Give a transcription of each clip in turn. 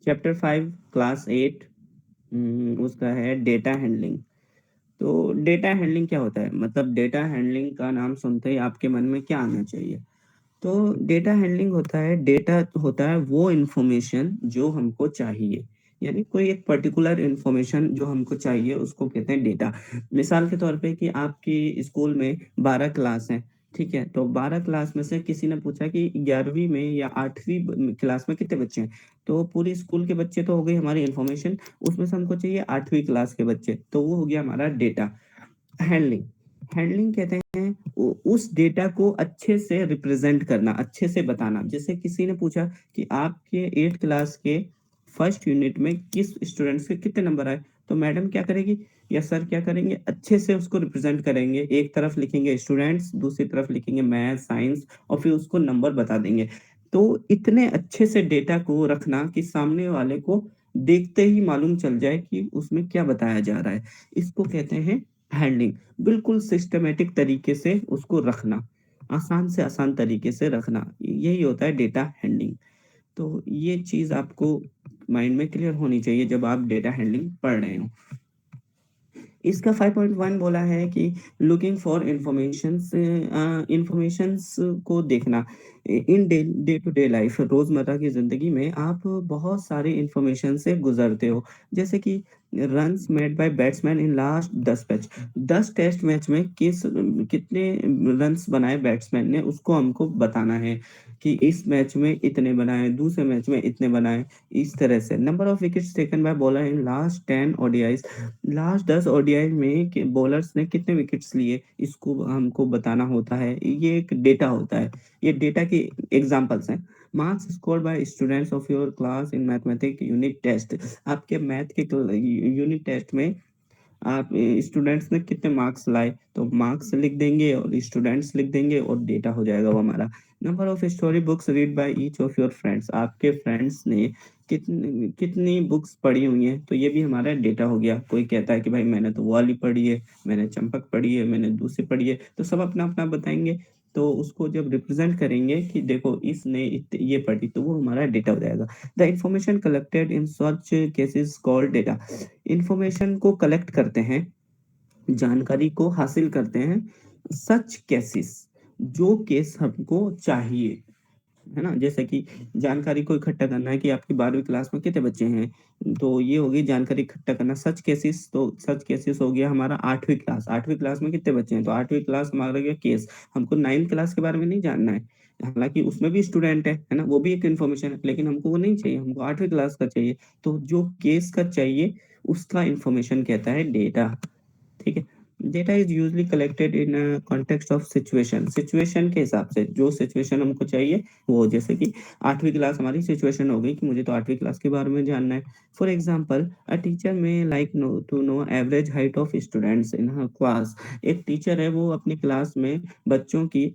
Chapter 5 class 8 उसका है data handling. तो डेटा हैंडलिंग क्या होता है? मतलब डेटा हैंडलिंग का नाम सुनते ही आपके मन में क्या आना चाहिए? तो डेटा हैंडलिंग डेटा होता है वो इन्फॉर्मेशन जो हमको चाहिए। यानी कोई एक पर्टिकुलर इन्फॉर्मेशन जो हमको चाहिए उसको कहते हैं डेटा। मिसाल के तौर पे कि आपकी स्कूल में 12 क्लास हैं, ठीक है? तो 12 क्लास में से किसी ने पूछा कि 11वीं में या 8वीं क्लास में कितने बच्चे हैं? तो पूरी स्कूल के बच्चे तो हो गई हमारी इन्फॉर्मेशन, उसमें से हमको चाहिए 8वीं क्लास के बच्चे, तो वो हो गया हमारा डेटा। हैंडलिंग हैंडलिंग कहते हैं उस डेटा को अच्छे से रिप्रेजेंट करना, अच्छे से बताना। जैसे किसी ने पूछा कि आपके 8th क्लास के फर्स्ट यूनिट में किस स्टूडेंट्स के कितने नंबर आए, तो मैडम क्या करेगी या सर क्या करेंगे, अच्छे से उसको रिप्रेजेंट करेंगे। एक तरफ लिखेंगे स्टूडेंट्स, दूसरी तरफ लिखेंगे मैथ साइंस, और फिर उसको नंबर बता देंगे। तो इतने अच्छे से डेटा को रखना कि सामने वाले को देखते ही मालूम चल जाए कि उसमें क्या बताया जा रहा है, इसको कहते हैं हैंडलिंग। बिल्कुल सिस्टमैटिक तरीके से उसको रखना, आसान से आसान तरीके से रखना, यही होता है डेटा हैंडलिंग। तो ये चीज़ आपको माइंड में क्लियर होनी चाहिए जब आप डेटा हैंडलिंग पढ़ रहे हो। इसका 5.1 बोला है कि लुकिंग फॉर इंफॉर्मेशंस को देखना। In day to day life, रोजमर्रा की जिंदगी में आप बहुत सारे इंफॉर्मेशन से गुजरते हो। जैसे कि runs made by batsman in last 10 test match में कितने रन्स बनाए बैट्समैन ने, उसको हमको बताना है कि इस मैच में इतने बनाए, दूसरे मैच में इतने बनाए। इस तरह से number of wickets taken by bowler in last 10 ODI, last 10 ODI में बॉलर्स ने कितने विकेट्स लिए, इसको हमको बताना होता है। ये एक डेटा होता है, ये डेटा की एग्जांपल्स हैं। Marks scored by students of your class in mathematics unit test, आपके मैथ के यूनिट टेस्ट में आप स्टूडेंट्स ने कितने मार्क्स लाए, तो मार्क्स लिख देंगे और स्टूडेंट्स लिख देंगे और डेटा हो जाएगा वो हमारा। Number of story books read by each of your friends, आपके फ्रेंड्स ने कितनी कितनी बुक्स पढ़ी हुई हैं, तो ये भी हमारा डेटा हो गया। कोई कहता है कि भाई मैंने तो वो वाली पढ़ी है, मैंने चंपक पढ़ी है, मैंने दूसरी पढ़ी है, तो सब अपना अपना बताएंगे। तो उसको जब रिप्रेजेंट करेंगे कि देखो इसने ये पढ़ी, तो वो हमारा डेटा हो जाएगा। The information collected in such cases called data, information को कलेक्ट करते हैं, जानकारी को हासिल करते हैं। सच केसेस, जो केस हमको चाहिए, है ना? जैसे कि जानकारी को इकट्ठा करना है कि आपकी 12वीं क्लास में कितने बच्चे हैं, तो ये हो गई जानकारी इकट्ठा करना। सच केसेस, तो सच केसेस हो गया हमारा 8वीं क्लास, 8वीं क्लास में कितने बच्चे हैं, तो 8वीं क्लास हमारा गया केस। हमको 9th क्लास के बारे में नहीं जानना है, हालांकि उसमें भी स्टूडेंट है ना, वो भी एक इन्फॉर्मेशन है, लेकिन हमको वो नहीं चाहिए, हमको 8वीं क्लास का चाहिए। तो जो केस का चाहिए उसका इंफॉर्मेशन कहता है डेटा, ठीक है? Data is usually collected in context of situation, situation के हिसाब से जो सिचुएशन हमको चाहिए वो। जैसे कि 8वीं क्लास हमारी सिचुएशन हो गई कि मुझे तो 8वीं क्लास के बारे में जानना है। For example, a teacher may like know to know average height of students in her class, एक टीचर है वो अपनी क्लास में बच्चों की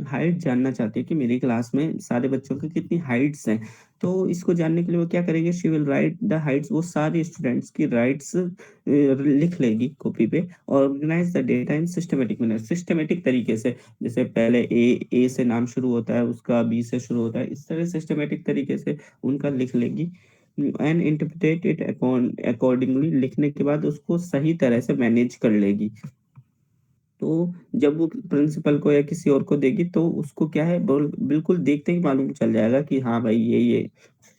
हाइट जानना चाहती है कि मेरी क्लास में सारे बच्चों की कितनी हाइट्स हैं। तो इसको जानने के लिए वो क्या करेंगे, she will write the Heights, वो सारे स्टूडेंट्स की राइट्स लिख लेगी कॉपी पे, और organise the data in systematic manner, systematic तरीके से। जैसे पहले ए से नाम शुरू होता है, उसका बी से शुरू होता है, इस तरह सिस्टमेटिक तरीके से उनका लिख लेगी एंड इंटरप्रेट इट अकॉर्डिंगली, लिखने के बाद उसको सही तरह से मैनेज कर लेगी। तो जब वो प्रिंसिपल को या किसी और को देगी तो उसको क्या है, बिल्कुल देखते ही मालूम चल जाएगा कि हाँ भाई ये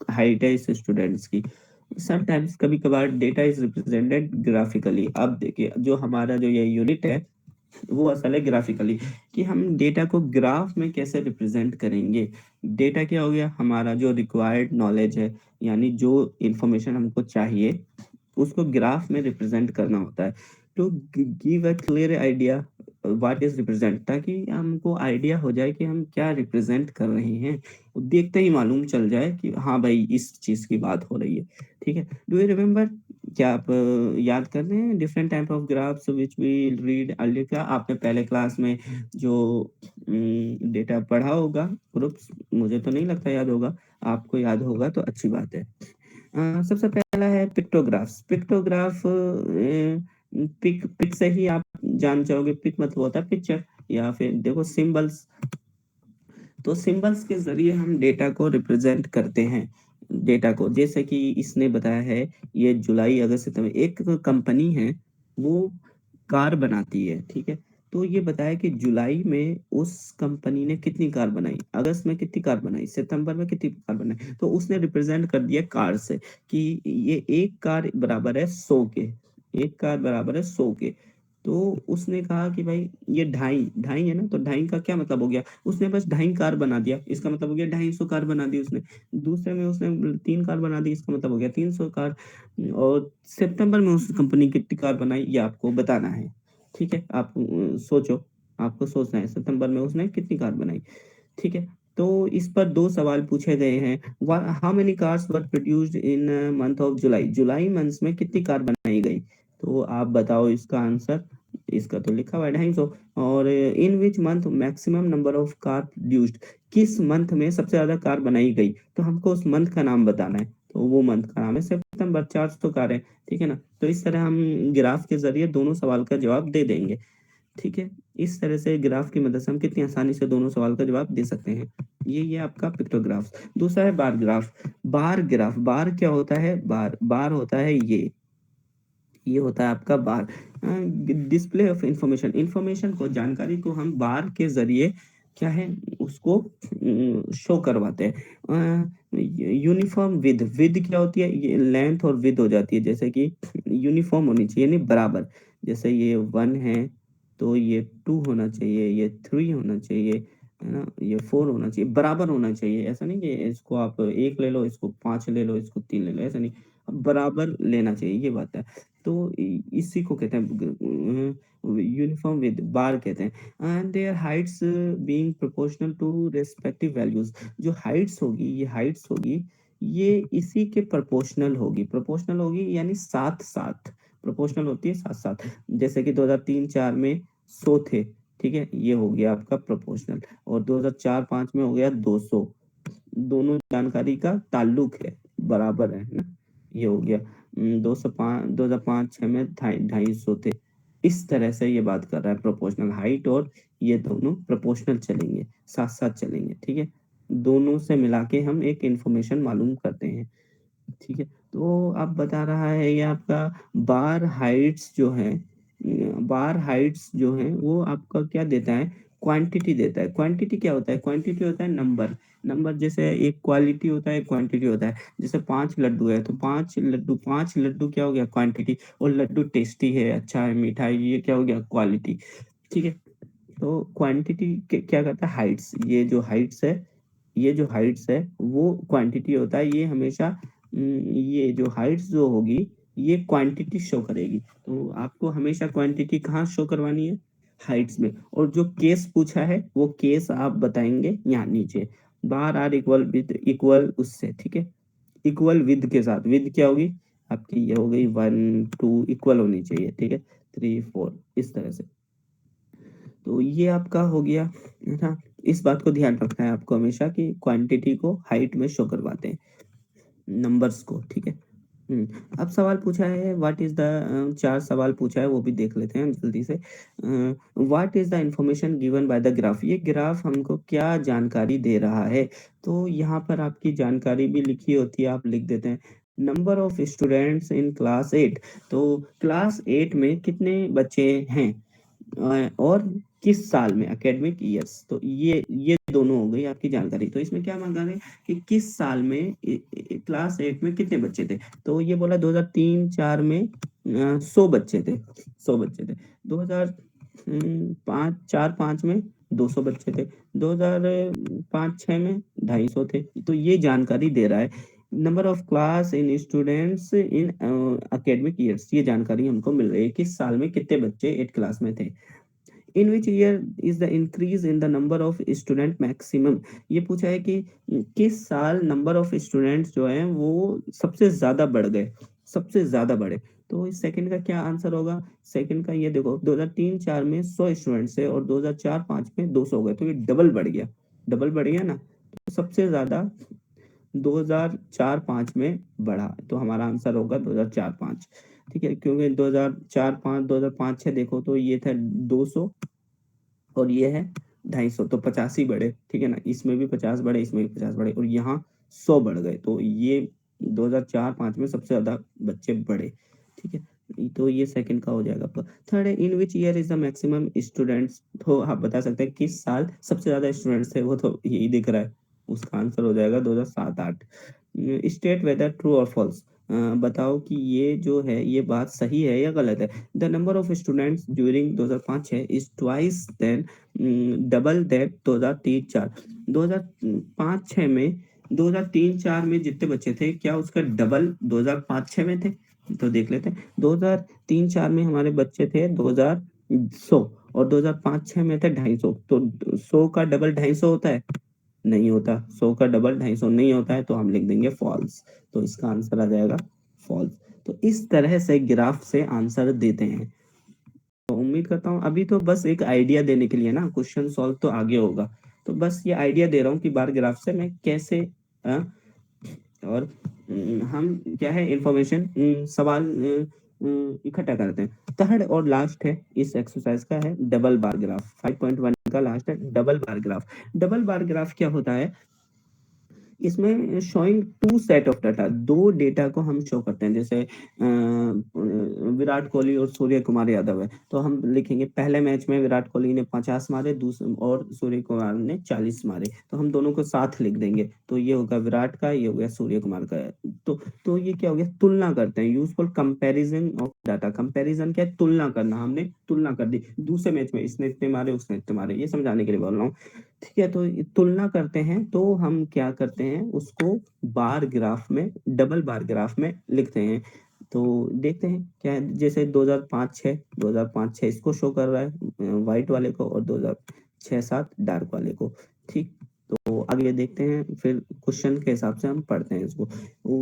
हाइट है इस स्टूडेंट्स की। समटाइम्स कभी कभार डेटा इज रिप्रेजेंटेड ग्राफिकली। अब देखिए जो हमारा जो ये यूनिट है वो असल है ग्राफिकली, कि हम डेटा को ग्राफ में कैसे रिप्रेजेंट करेंगे। डेटा क्या हो गया, हमारा जो रिक्वायर्ड नॉलेज है, यानी जो इंफॉर्मेशन हमको चाहिए उसको ग्राफ में रिप्रेजेंट करना होता है। To give a clear idea what is represent, ताकि हमको आइडिया हो जाए कि हम क्या रिप्रेजेंट कर रहे हैं, देखते ही मालूम चल जाए कि हाँ भाई इस चीज की बात हो रही है। ठीक है? डू यू रिमेम्बर, क्या आप याद कर रहे हैं different type of graphs which we read earlier? क्या आपने पहले क्लास में जो डेटा पढ़ा होगा ग्रुप्स, मुझे तो नहीं लगता याद होगा, आपको याद होगा तो अच्छी बात है। सबसे पहला है पिक्टोग्राफ्स। पिक्टोग्राफ पिक पिक से ही आप जान जाओगे, पिक मतलब होता है पिक्चर, या फिर देखो सिंबल्स। तो सिंबल्स के जरिए हम डेटा को रिप्रेजेंट करते हैं। डेटा को। जैसे कि इसने बताया है, ये जुलाई अगस्त सितंबर, एक कंपनी है वो कार बनाती है, ठीक है। तो ये बताया कि जुलाई में उस कंपनी ने कितनी कार बनाई, अगस्त में कितनी कार बनाई, सितंबर में कितनी कार बनाई। तो उसने रिप्रेजेंट कर दिया कार से कि ये एक कार बराबर है 100 के, एक कार बराबर है 100 के। तो उसने कहा कि भाई ये ढाई ढाई है ना, तो ढाई का क्या मतलब हो गया, उसने बस ढाई कार बना दिया, इसका मतलब हो गया 250 कार बना दी उसने। दूसरे में उसने 3 कार बना दी, इसका मतलब हो गया 300 कार। और सितंबर में उस कंपनी कितनी कार बनाई ये आपको बताना है, ठीक है। आप सोचो, आपको सोचना है सितंबर में उसने कितनी कार बनाई, ठीक है। तो इस पर 2 सवाल पूछे गए हैं। How many cars were produced in month of July, July month में कितनी कार बनाई गई। तो आप बताओ इसका आंसर। इसका तो लिखा हुआ है 250। और in which month maximum number of car produced, किस मंथ में सबसे ज्यादा कार बनाई गई। तो हमको उस मंथ का नाम बताना है, तो वो मंथ का नाम है सितंबर, 400 कार है, ठीक है ना। तो इस तरह हम ग्राफ के जरिए दोनों सवाल का जवाब दे देंगे, ठीक है। इस तरह से ग्राफ की मदद से हम कितनी आसानी से दोनों सवाल का जवाब दे सकते हैं। ये आपका पिक्टोग्राफ। दूसरा है बार ग्राफ। बार ग्राफ, बार क्या होता है, बार बार होता है ये होता है आपका बार, डिस्प्ले ऑफ इंफॉर्मेशन, इंफॉर्मेशन को, जानकारी को हम बार के जरिए क्या है उसको शो करवाते हैं। यूनिफॉर्म विद, विद क्या होती है, ये लेंथ और विद हो जाती है। जैसे कि यूनिफॉर्म होनी चाहिए, यानी बराबर। जैसे ये 1 है तो ये 2 होना चाहिए, ये 3 होना चाहिए, है ना, ये 4 होना चाहिए, बराबर होना चाहिए। ऐसा नहीं कि इसको आप एक ले लो, इसको 5 ले लो, इसको 3 ले लो, ऐसा नहीं, बराबर लेना चाहिए, ये बात है। तो इसी को कहते हैं यूनिफॉर्म विद, बार कहते हैं। And their heights being proportional to respective values, जो हाइट्स होगी, ये हाइट्स होगी, ये इसी के प्रोपोर्शनल होगी, प्रोपोर्शनल होगी यानी साथ साथ, प्रोपोर्शनल होती है साथ साथ। जैसे कि 2003-4 में 100 थे, ठीक है, ये हो गया आपका प्रोपोर्शनल। और 2004-5 में हो गया 200, दोनों जानकारी का ताल्लुक है, बराबर है ना, ये हो गया। 2005-6 में 250 थे। इस तरह से ये बात कर रहा है प्रोपोर्शनल, हाइट और ये दोनों प्रोपोर्शनल चलेंगे, साथ साथ चलेंगे, ठीक है। दोनों से मिला के हम एक इंफॉर्मेशन मालूम करते हैं, ठीक है। तो अब बता रहा है ये आपका बार हाइट्स जो है, बार हाइट्स जो है वो आपका क्या देता है, क्वांटिटी देता है। क्वांटिटी क्या होता है, क्वांटिटी होता है नंबर। नंबर जैसे एक क्वालिटी होता है, एक क्वांटिटी होता है। जैसे 5 लड्डू है तो 5 लड्डू, 5 लड्डू क्या हो गया, क्वांटिटी। और लड्डू टेस्टी है, अच्छा है, मीठा है, ये क्या हो गया, क्वालिटी, ठीक है। तो क्वांटिटी क्या करता है, हाइट्स, ये जो हाइट्स है, ये जो हाइट्स है वो क्वांटिटी होता है। ये हमेशा ये जो हाइट्स जो होगी ये क्वांटिटी शो करेगी। तो आपको हमेशा क्वांटिटी कहाँ शो करवानी है, हाइट्स में। और जो केस पूछा है वो केस आप बताएंगे यहाँ नीचे, बार आर इक्वल विद, इक्वल उससे, ठीक है, इक्वल विद के साथ। विद क्या होगी आपकी, ये हो गई 1 2 इक्वल होनी चाहिए, ठीक है, 3 4 इस तरह से। तो ये आपका हो गया, है ना। इस बात को ध्यान रखना है आपको हमेशा कि क्वांटिटी को हाइट में शो करवाते हैं, नंबर्स को, ठीक है। अब सवाल पूछा है व्हाट इज द, 4 सवाल पूछा है वो भी देख लेते हैं जल्दी से। What is the information given by the graph, ये ग्राफ हमको क्या जानकारी दे रहा है। तो यहाँ पर आपकी जानकारी भी लिखी होती है, आप लिख देते हैं number of students in class 8। तो क्लास 8 में कितने बच्चे हैं, और किस साल में, एकेडमिक ईयर्स। तो ये दोनों हो गई आपकी जानकारी। तो इसमें क्या मांगा है कि किस साल में क्लास 8 में कितने बच्चे थे। तो ये बोला 2003-4 में 100 बच्चे थे, 100 बच्चे थे। 2005-4-5 में 200 बच्चे थे। 2005-6 में 250 थे। तो ये जानकारी दे रहा है number of class in students in academic years, ये जानकारी हमको मिल रही है किस साल में कितने बच्चे 8 क्लास में थे। In which year is the increase in the number of student maximum, ये पूछा है कि किस साल नंबर ऑफ स्टूडेंट्स जो है वो सबसे ज्यादा बढ़ गए, सबसे ज्यादा बढ़े। तो इस सेकंड का क्या आंसर होगा, सेकंड का ये देखो 2003-4 में 100 स्टूडेंट्स थे और 2004-5 में 200 हो गए, तो ये डबल बढ़ गया, डबल बढ़ गया ना। तो सबसे ज्यादा 2004-5 में बढ़ा, तो हमारा आंसर होगा 2004-5, ठीक है। क्योंकि 2004-5 2005-6 देखो तो ये था 200 और ये है 250, तो 50 ही बढ़े, ठीक है ना। इसमें भी 50 बढ़े, इसमें भी 50 बढ़े, और यहाँ 100 बढ़ गए। तो ये 2004-5 में सबसे ज़्यादा बच्चे बढ़े, ठीक है? तो ये सेकंड का हो जाएगा आपका। थर्ड है in which year is the maximum students, तो आप बता सकते हैं किस साल सबसे ज़्यादा स्टूडेंट्स थे, वो तो यही दिख रहा है। उसका आंसर हो जाएगा 2007-8। स्टेट वेदर ट्रू और फॉल्स, बताओ कि ये जो है ये बात सही है या गलत है। The number of students during 2005-6 is twice than, double that 2003-4। 2005-6 में 2003-4 में जितने बच्चे थे क्या उसका डबल 2005-6 में थे? तो देख लेते हैं। 2003-4 में हमारे बच्चे थे 2100 और 2005-6 में थे 250। तो 100 का डबल 250 होता है? नहीं होता। 100 का डबल 250 नहीं होता है, तो हम लिख देंगे फॉल्स। तो इसका आंसर आ जाएगा फॉल्स। तो इस तरह से ग्राफ से आंसर देते हैं। तो उम्मीद करता हूँ अभी तो बस एक आइडिया देने के लिए ना, क्वेश्चन सॉल्व तो आगे होगा। तो बस ये आइडिया दे रहा हूँ कि बार ग्राफ से मैं कैसे अ, और हम क्या है इंफॉर्मेशन सवाल इकट्ठा करते हैं। थर्ड और लास्ट है इस एक्सरसाइज का है डबल बार ग्राफ। 5.1 का लास्ट है double bar graph. Double bar graph क्या होता है? इसमें showing two set of data, दो डेटा को हम शो करते हैं। जैसे विराट कोहली और सूर्य कुमार यादव है, तो हम लिखेंगे पहले मैच में विराट कोहली ने 50 मारे, दूसरे और सूर्य कुमार ने 40 मारे, तो हम दोनों को साथ लिख देंगे। तो ये होगा विराट का, ये हो गया सूर्य कुमार का। तो ये क्या हो गया, तुलना करते हैं। Useful comparison of data. Comparison क्या है? तुलना करना। हमने तुलना कर दी दूसरे मैच में, इसने इतने मारे उसने इतने मारे, ये समझाने के लिए बोल रहा हूँ। ठीक है, तो तुलना करते हैं तो हम क्या करते हैं, उसको बार ग्राफ में, डबल बार ग्राफ में लिखते हैं। तो देखते हैं क्या है। जैसे 2005-6, 2005-6 इसको शो कर रहा है व्हाइट वाले को, और 2006-7 डार्क वाले को। ठीक, तो आगे देखते हैं, फिर क्वेश्चन के हिसाब से हम पढ़ते हैं इसको।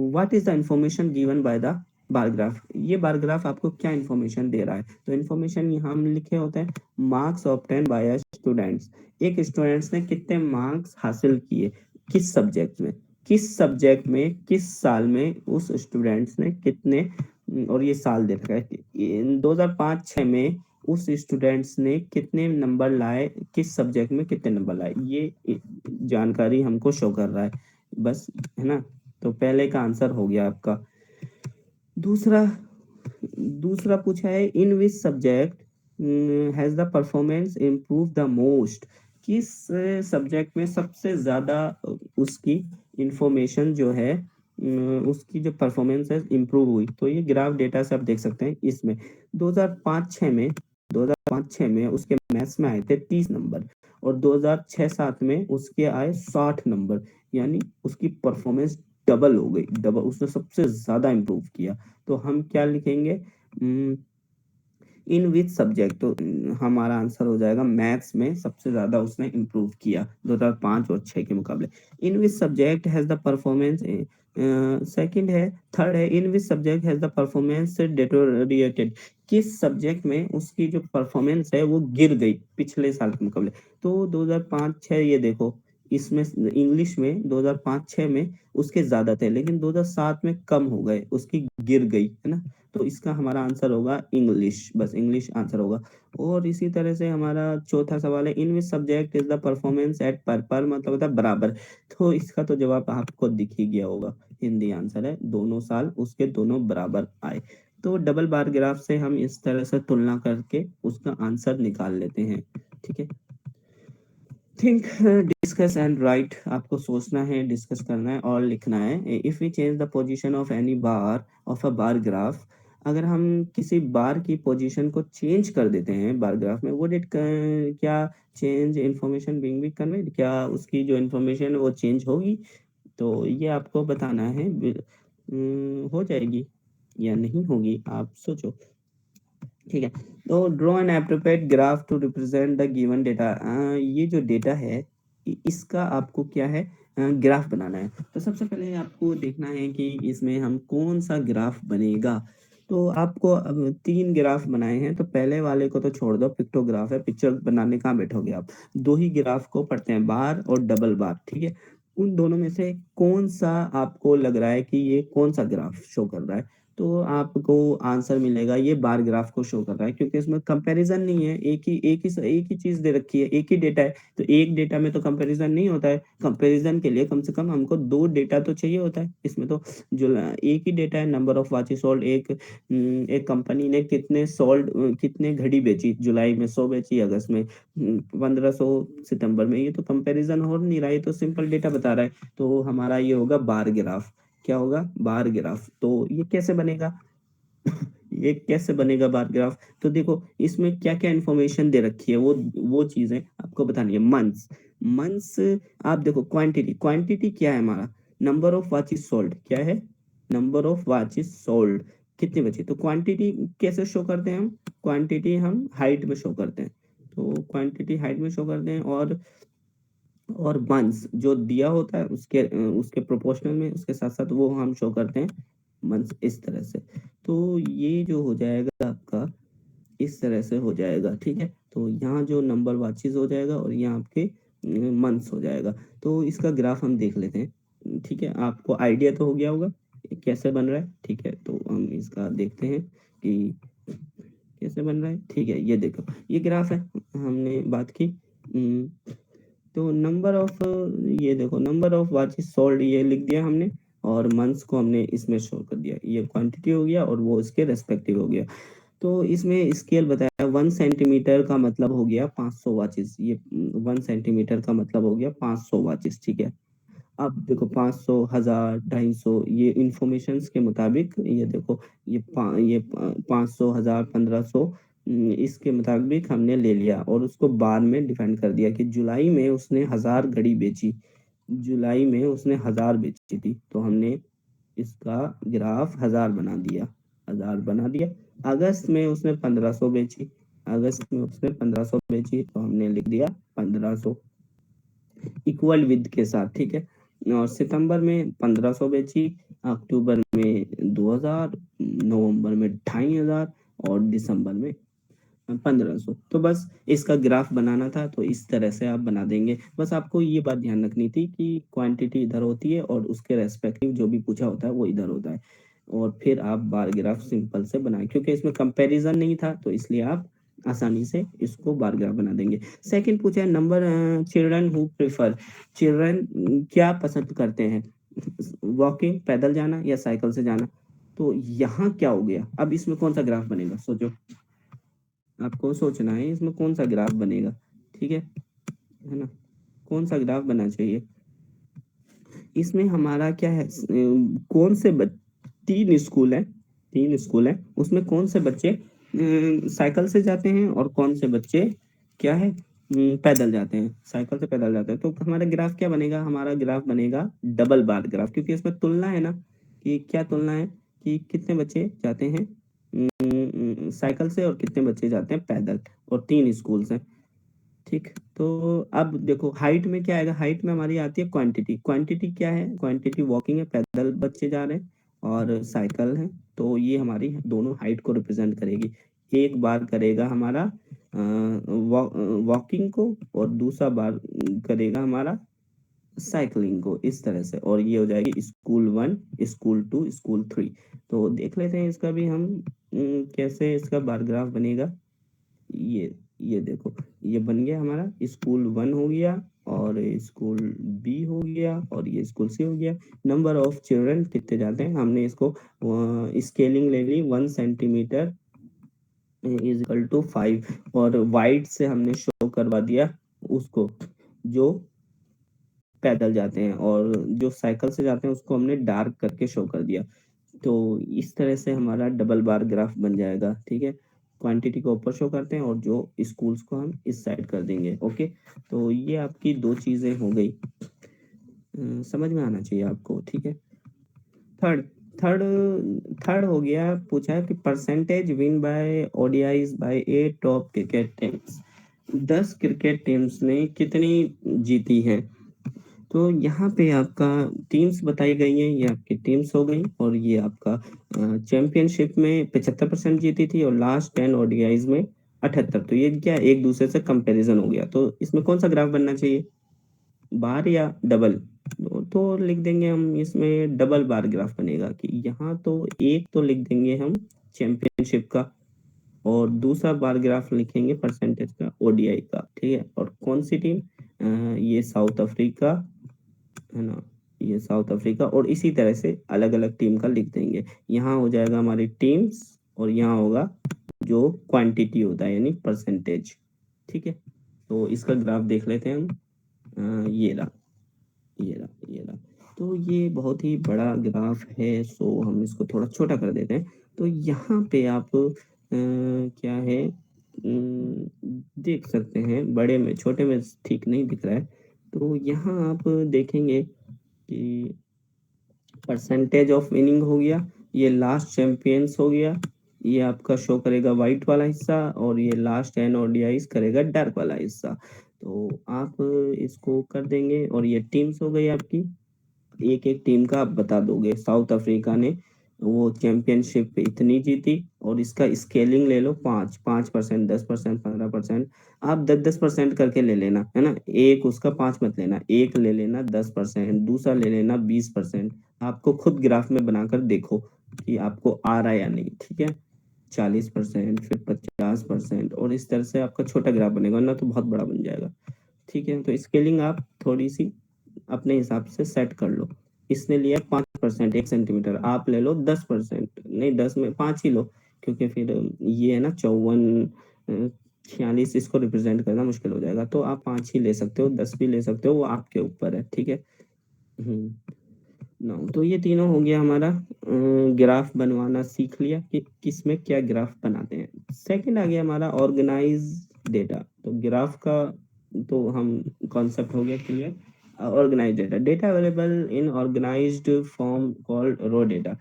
What is the information given by the bar graph? ये बार ग्राफ आपको क्या इंफॉर्मेशन दे रहा है? तो इंफॉर्मेशन यहाँ हम लिखे होते हैं मार्क्स ऑब्टेन बाय स्टूडेंट्स। एक स्टूडेंट्स ने कितने मार्क्स हासिल किए, किस सब्जेक्ट में, किस सब्जेक्ट में, किस साल में उस स्टूडेंट्स ने कितने, और ये साल दे रखा है 2005-6 में उस स्टूडेंट्स ने कितने नंबर लाए, किस सब्जेक्ट में कितने नंबर लाए, ये जानकारी हमको शो कर रहा है बस, है ना। तो पहले का आंसर हो गया आपका। दूसरा दूसरा पूछा है in which subject has the performance improve the most. किस सब्जेक्ट में सबसे ज्यादा उसकी इंफॉर्मेशन जो है, उसकी जो परफॉर्मेंस है इम्प्रूव हुई। तो ये ग्राफ डेटा से आप देख सकते हैं। इसमें 2005-6 में 2005-6 में उसके मैथ्स में आए थे 30 नंबर, और 2006-7 में उसके आए 60 नंबर। यानी उसकी परफॉर्मेंस डबल हो गई, डबल, उसने सबसे ज्यादा इम्प्रूव किया। तो हम क्या लिखेंगे, इन विच सब्जेक्ट, तो हमारा आंसर हो जाएगा मैथ्स में सबसे ज्यादा उसने इम्प्रूव किया 2005 और 6 के मुकाबले। In which subject has the performance, second है, थर्ड है in which subject has the performance deteriorated. किस सब्जेक्ट में उसकी जो परफॉर्मेंस है वो गिर गई पिछले साल के मुकाबले। तो 2005-6 ये देखो, इसमें इंग्लिश में 2005-6 में उसके ज्यादा थे, लेकिन 2007 में कम हो गए, उसकी गिर गई, है ना। तो इसका हमारा आंसर होगा इंग्लिश, बस इंग्लिश आंसर होगा। और इसी तरह से हमारा चौथा सवाल है in which subject is the performance at par मतलब होता है बराबर। तो इसका तो जवाब आपको दिख ही गया होगा, हिंदी आंसर है, दोनों साल उसके दोनों बराबर आए। तो डबल बार ग्राफ से हम इस तरह से तुलना करके उसका आंसर निकाल लेते हैं। ठीक है, थिंक, डिस्कस एंड राइट। आपको सोचना है, डिस्कस करना है और लिखना है। If we change the position of any bar of a bar graph, अगर हम किसी बार की पोजीशन को चेंज कर देते हैं बार ग्राफ में, वुड इट, क्या change information being B conveyed, क्या उसकी जो इंफॉर्मेशन वो चेंज होगी? तो ये आपको बताना है। हो जाएगी या नहीं होगी, आप सोचो। ठीक है, तो draw an appropriate graph to represent the given data. ये जो डेटा है इसका आपको क्या है, ग्राफ बनाना है। तो सबसे पहले आपको देखना है कि इसमें हम कौन सा ग्राफ बनेगा। तो आपको अब 3 ग्राफ बनाए हैं, तो पहले वाले को तो छोड़ दो, पिक्टोग्राफ है, पिक्चर बनाने कहाँ बैठोगे आप। दो ही ग्राफ को पढ़ते हैं, बार और डबल बार। ठीक है, उन दोनों में से कौन सा आपको लग रहा है कि ये कौन सा ग्राफ शो कर रहा है, तो आपको आंसर मिलेगा, ये बार ग्राफ को शो कर रहा है क्योंकि इसमें कंपैरिजन नहीं है, एक ही चीज दे रखी है, एक ही डेटा है। तो एक डेटा में तो कंपैरिजन नहीं होता है, कंपैरिजन के लिए कम से कम हमको दो डेटा तो चाहिए होता है। इसमें तो जो एक ही डेटा है, नंबर ऑफ वॉचेस सोल्ड। एक कंपनी ने कितने घड़ी बेची, जुलाई में 100 बेची, अगस्त में 1500, सितंबर में। ये तो कंपैरिजन हो नहीं रहा है, ये तो सिंपल डेटा बता रहा है। तो हमारा ये होगा बार ग्राफ। क्या होगा? Bar graph. तो ये कैसे बनेगा? ये कैसे बनेगा बार ग्राफ? तो देखो इसमें क्या क्या इंफॉर्मेशन दे रखी है, वो चीजें आपको बतानी है। Months, months. आप देखो क्वांटिटी, क्वांटिटी क्या है हमारा? Number of watches sold. क्या है? नंबर ऑफ वॉचेस सोल्ड, कितने बचे। तो क्वांटिटी कैसे शो करते हैं हम? क्वांटिटी हम हाइट में शो करते हैं। तो क्वांटिटी हाइट में शो करते हैं, और मंथ्स जो दिया होता है उसके प्रोपोर्शनल में, उसके साथ साथ वो हम शो करते हैं मंथ्स, इस तरह से। तो ये जो हो जाएगा आपका, इस तरह से हो जाएगा, ठीक है। तो यहाँ जो नंबर वाचिस हो जाएगा और यहाँ आपके मंथ्स हो जाएगा। तो इसका ग्राफ हम देख लेते हैं, ठीक है। आपको आइडिया तो हो गया होगा ये कैसे बन रहा है, ठीक है। तो हम इसका देखते हैं कि कैसे बन रहा है, ठीक है। ये देखो, ये ग्राफ है, हमने बात की। तो नंबर ऑफ, ये देखो नंबर ऑफ वॉचेस सोल्ड ये लिख दिया हमने, और मंथ्स को हमने इसमें शो कर दिया। ये क्वांटिटी हो गया और वो इसके रेस्पेक्टिव हो गया। तो इसमें स्केल बताया, 1 सेंटीमीटर का मतलब हो गया 500 वॉचेस। ये 1 सेंटीमीटर का मतलब हो गया 500 वॉचेस, ठीक है। अब देखो 500, 1000, 250, ये इंफॉर्मेशन के मुताबिक, ये देखो ये 500, 1000, 1500, इसके मुताबिक हमने ले लिया और उसको बाद में डिफाइन कर दिया कि जुलाई में उसने 1000 घड़ी बेची। जुलाई में उसने 1000 बेची थी, तो हमने इसका ग्राफ 1000 बना दिया। 1000 बना दिया। अगस्त में उसने 1500 बेची। अगस्त में उसने 1500 बेची, तो हमने लिख दिया 1500 इक्वल विद के साथ, ठीक है। और सितंबर में 1500 बेची, अक्टूबर में 2000, नवंबर में 2500, और दिसंबर में 1500। तो बस इसका ग्राफ बनाना था, तो इस तरह से आप बना देंगे। बस आपको ये बात ध्यान रखनी थी कि क्वांटिटी इधर होती है और उसके रेस्पेक्टिव जो भी पूछा होता है वो इधर होता है। और फिर आप बार ग्राफ सिंपल से बनाएं, क्योंकि इसमें कंपैरिजन नहीं था, तो इसलिए आप आसानी से इसको बार ग्राफ बना देंगे। सेकंड पूछा है, number children who prefer, children क्या पसंद करते हैं, वॉकिंग, पैदल जाना या साइकिल से जाना। तो यहाँ क्या हो गया, अब इसमें कौन सा ग्राफ बनेगा, सोचो। आपको सोचना है इसमें कौन सा ग्राफ बनेगा, ठीक है ना। कौन सा ग्राफ बनना चाहिए इसमें हमारा, क्या है, कौन से 3 स्कूल है, 3 स्कूल है, उसमें कौन से बच्चे साइकिल से जाते हैं और कौन से बच्चे, क्या है, पैदल जाते हैं, साइकिल से पैदल जाते हैं। तो हमारा ग्राफ क्या बनेगा, हमारा ग्राफ बनेगा डबल बार ग्राफ, क्योंकि इसमें तुलना है ना, कि क्या तुलना है, कि कितने बच्चे जाते हैं साइकिल से और कितने बच्चे जाते हैं पैदल, और 3 स्कूल्स हैं, ठीक। तो अब देखो हाइट में क्या आएगा, हाइट में हमारी आती है क्वांटिटी। क्वांटिटी क्या है, क्वांटिटी वॉकिंग है, पैदल बच्चे जा रहे हैं, और साइकिल है। तो ये हमारी दोनों हाइट को रिप्रेजेंट करेगी। एक बार करेगा हमारा वॉकिंग को, और दूसरा बार करेगा हमारा साइकिलिंग को, इस तरह से। और ये हो जाएगी स्कूल 1, स्कूल 2, स्कूल 3। तो देख लेते हैं इसका भी हम, कैसे इसका बार ग्राफ बनेगा। ये देखो, ये बन गया हमारा, स्कूल 1 हो गया, और स्कूल 2 हो गया, और ये स्कूल 3 हो गया। नंबर ऑफ चिल्ड्रन कितने जाते हैं, हमने इसको स्केलिंग ले ली, 1 सेंटीमीटर इज इक्वल टू 5, और वाइट से हमने शो करवा दिया उसको जो पैदल जाते हैं, और जो साइकिल से जाते हैं उसको हमने डार्क करके शो कर दिया। तो इस तरह से हमारा डबल बार ग्राफ बन जाएगा, ठीक है। क्वांटिटी को ऊपर शो करते हैं और जो स्कूल्स को हम इस साइड कर देंगे, ओके। तो ये आपकी दो चीजें हो गई, समझ में आना चाहिए आपको, ठीक है। थर्ड थर्ड थर्ड हो गया, पूछा है कि percentage win by ODIs by 8 top cricket teams, 10 cricket teams ने कितनी जीती हैं। तो यहाँ पे आपका टीम्स बताई गई हैं, ये आपकी टीम्स हो गई, और ये आपका चैंपियनशिप में 75% जीती थी, और लास्ट 10 ओडीआईज में 78। तो ये क्या एक दूसरे से कंपैरिजन हो गया, तो इसमें कौन सा ग्राफ बनना चाहिए, बार या डबल, तो लिख देंगे हम इसमें डबल बार ग्राफ बनेगा कि यहाँ तो एक तो लिख देंगे हम चैंपियनशिप का, और दूसरा बार ग्राफ लिखेंगे परसेंटेज का ओडीआई का, ठीक है। और कौन सी टीम, ये साउथ अफ्रीका, है ना, ये साउथ अफ्रीका, और इसी तरह से अलग अलग टीम का लिख देंगे। यहाँ हो जाएगा हमारी टीम्स, और यहाँ होगा जो क्वांटिटी होता है यानी परसेंटेज, ठीक है। तो इसका ग्राफ देख लेते हैं हम, ये रहा, ये रहा, ये रहा। तो ये बहुत ही बड़ा ग्राफ है, सो हम इसको थोड़ा छोटा कर देते हैं। तो यहाँ पे आप क्या है, देख सकते हैं, बड़े में छोटे में ठीक नहीं दिख रहा है। तो यहाँ आप देखेंगे कि परसेंटेज ऑफ विनिंग हो गया, ये लास्ट चैंपियंस हो गया, ये आपका शो करेगा व्हाइट वाला हिस्सा, और ये लास्ट एन ओडीआईस करेगा डार्क वाला हिस्सा। तो आप इसको कर देंगे, और ये टीम्स हो गई आपकी, एक एक टीम का आप बता दोगे। साउथ अफ्रीका ने वो चैंपियनशिप पे इतनी जीती, और इसका स्केलिंग ले लो, 5%, 10%, 15%, आप 10-10% करके ले लेना, है ना। एक उसका 5 मत लेना, एक ले लेना 10%, दूसरा ले लेना 20%। आपको खुद ग्राफ में बनाकर देखो कि आपको आ रहा है या नहीं, ठीक है। 40%, फिर 50%, और इस तरह से आपका छोटा ग्राफ बनेगा, वरना तो बहुत बड़ा बन जाएगा, ठीक है। तो स्केलिंग आप थोड़ी सी अपने हिसाब से सेट कर लो। इसने लिया 5%, 1 सेंटीमीटर, आप ले लो 10%, नहीं 10 में 5 ही लो, क्योंकि फिर ये है ना 54, 46, इसको रिप्रेजेंट करना मुश्किल हो जाएगा। तो आप 5 ही ले सकते हो, 10 भी ले सकते हो, वो आपके ऊपर है, ठीक है। हम्म ना, तो ये तीनों हो गया हमारा, ग्राफ बनवाना सीख लिया कि किस में क्या ग्राफ बनाते हैं। सेकंड आ गया हमारा ऑर्गेनाइज डेटा। तो ग्राफ का तो हम कॉन्सेप्ट हो गया clear. Organise data, data available in organised form called raw data.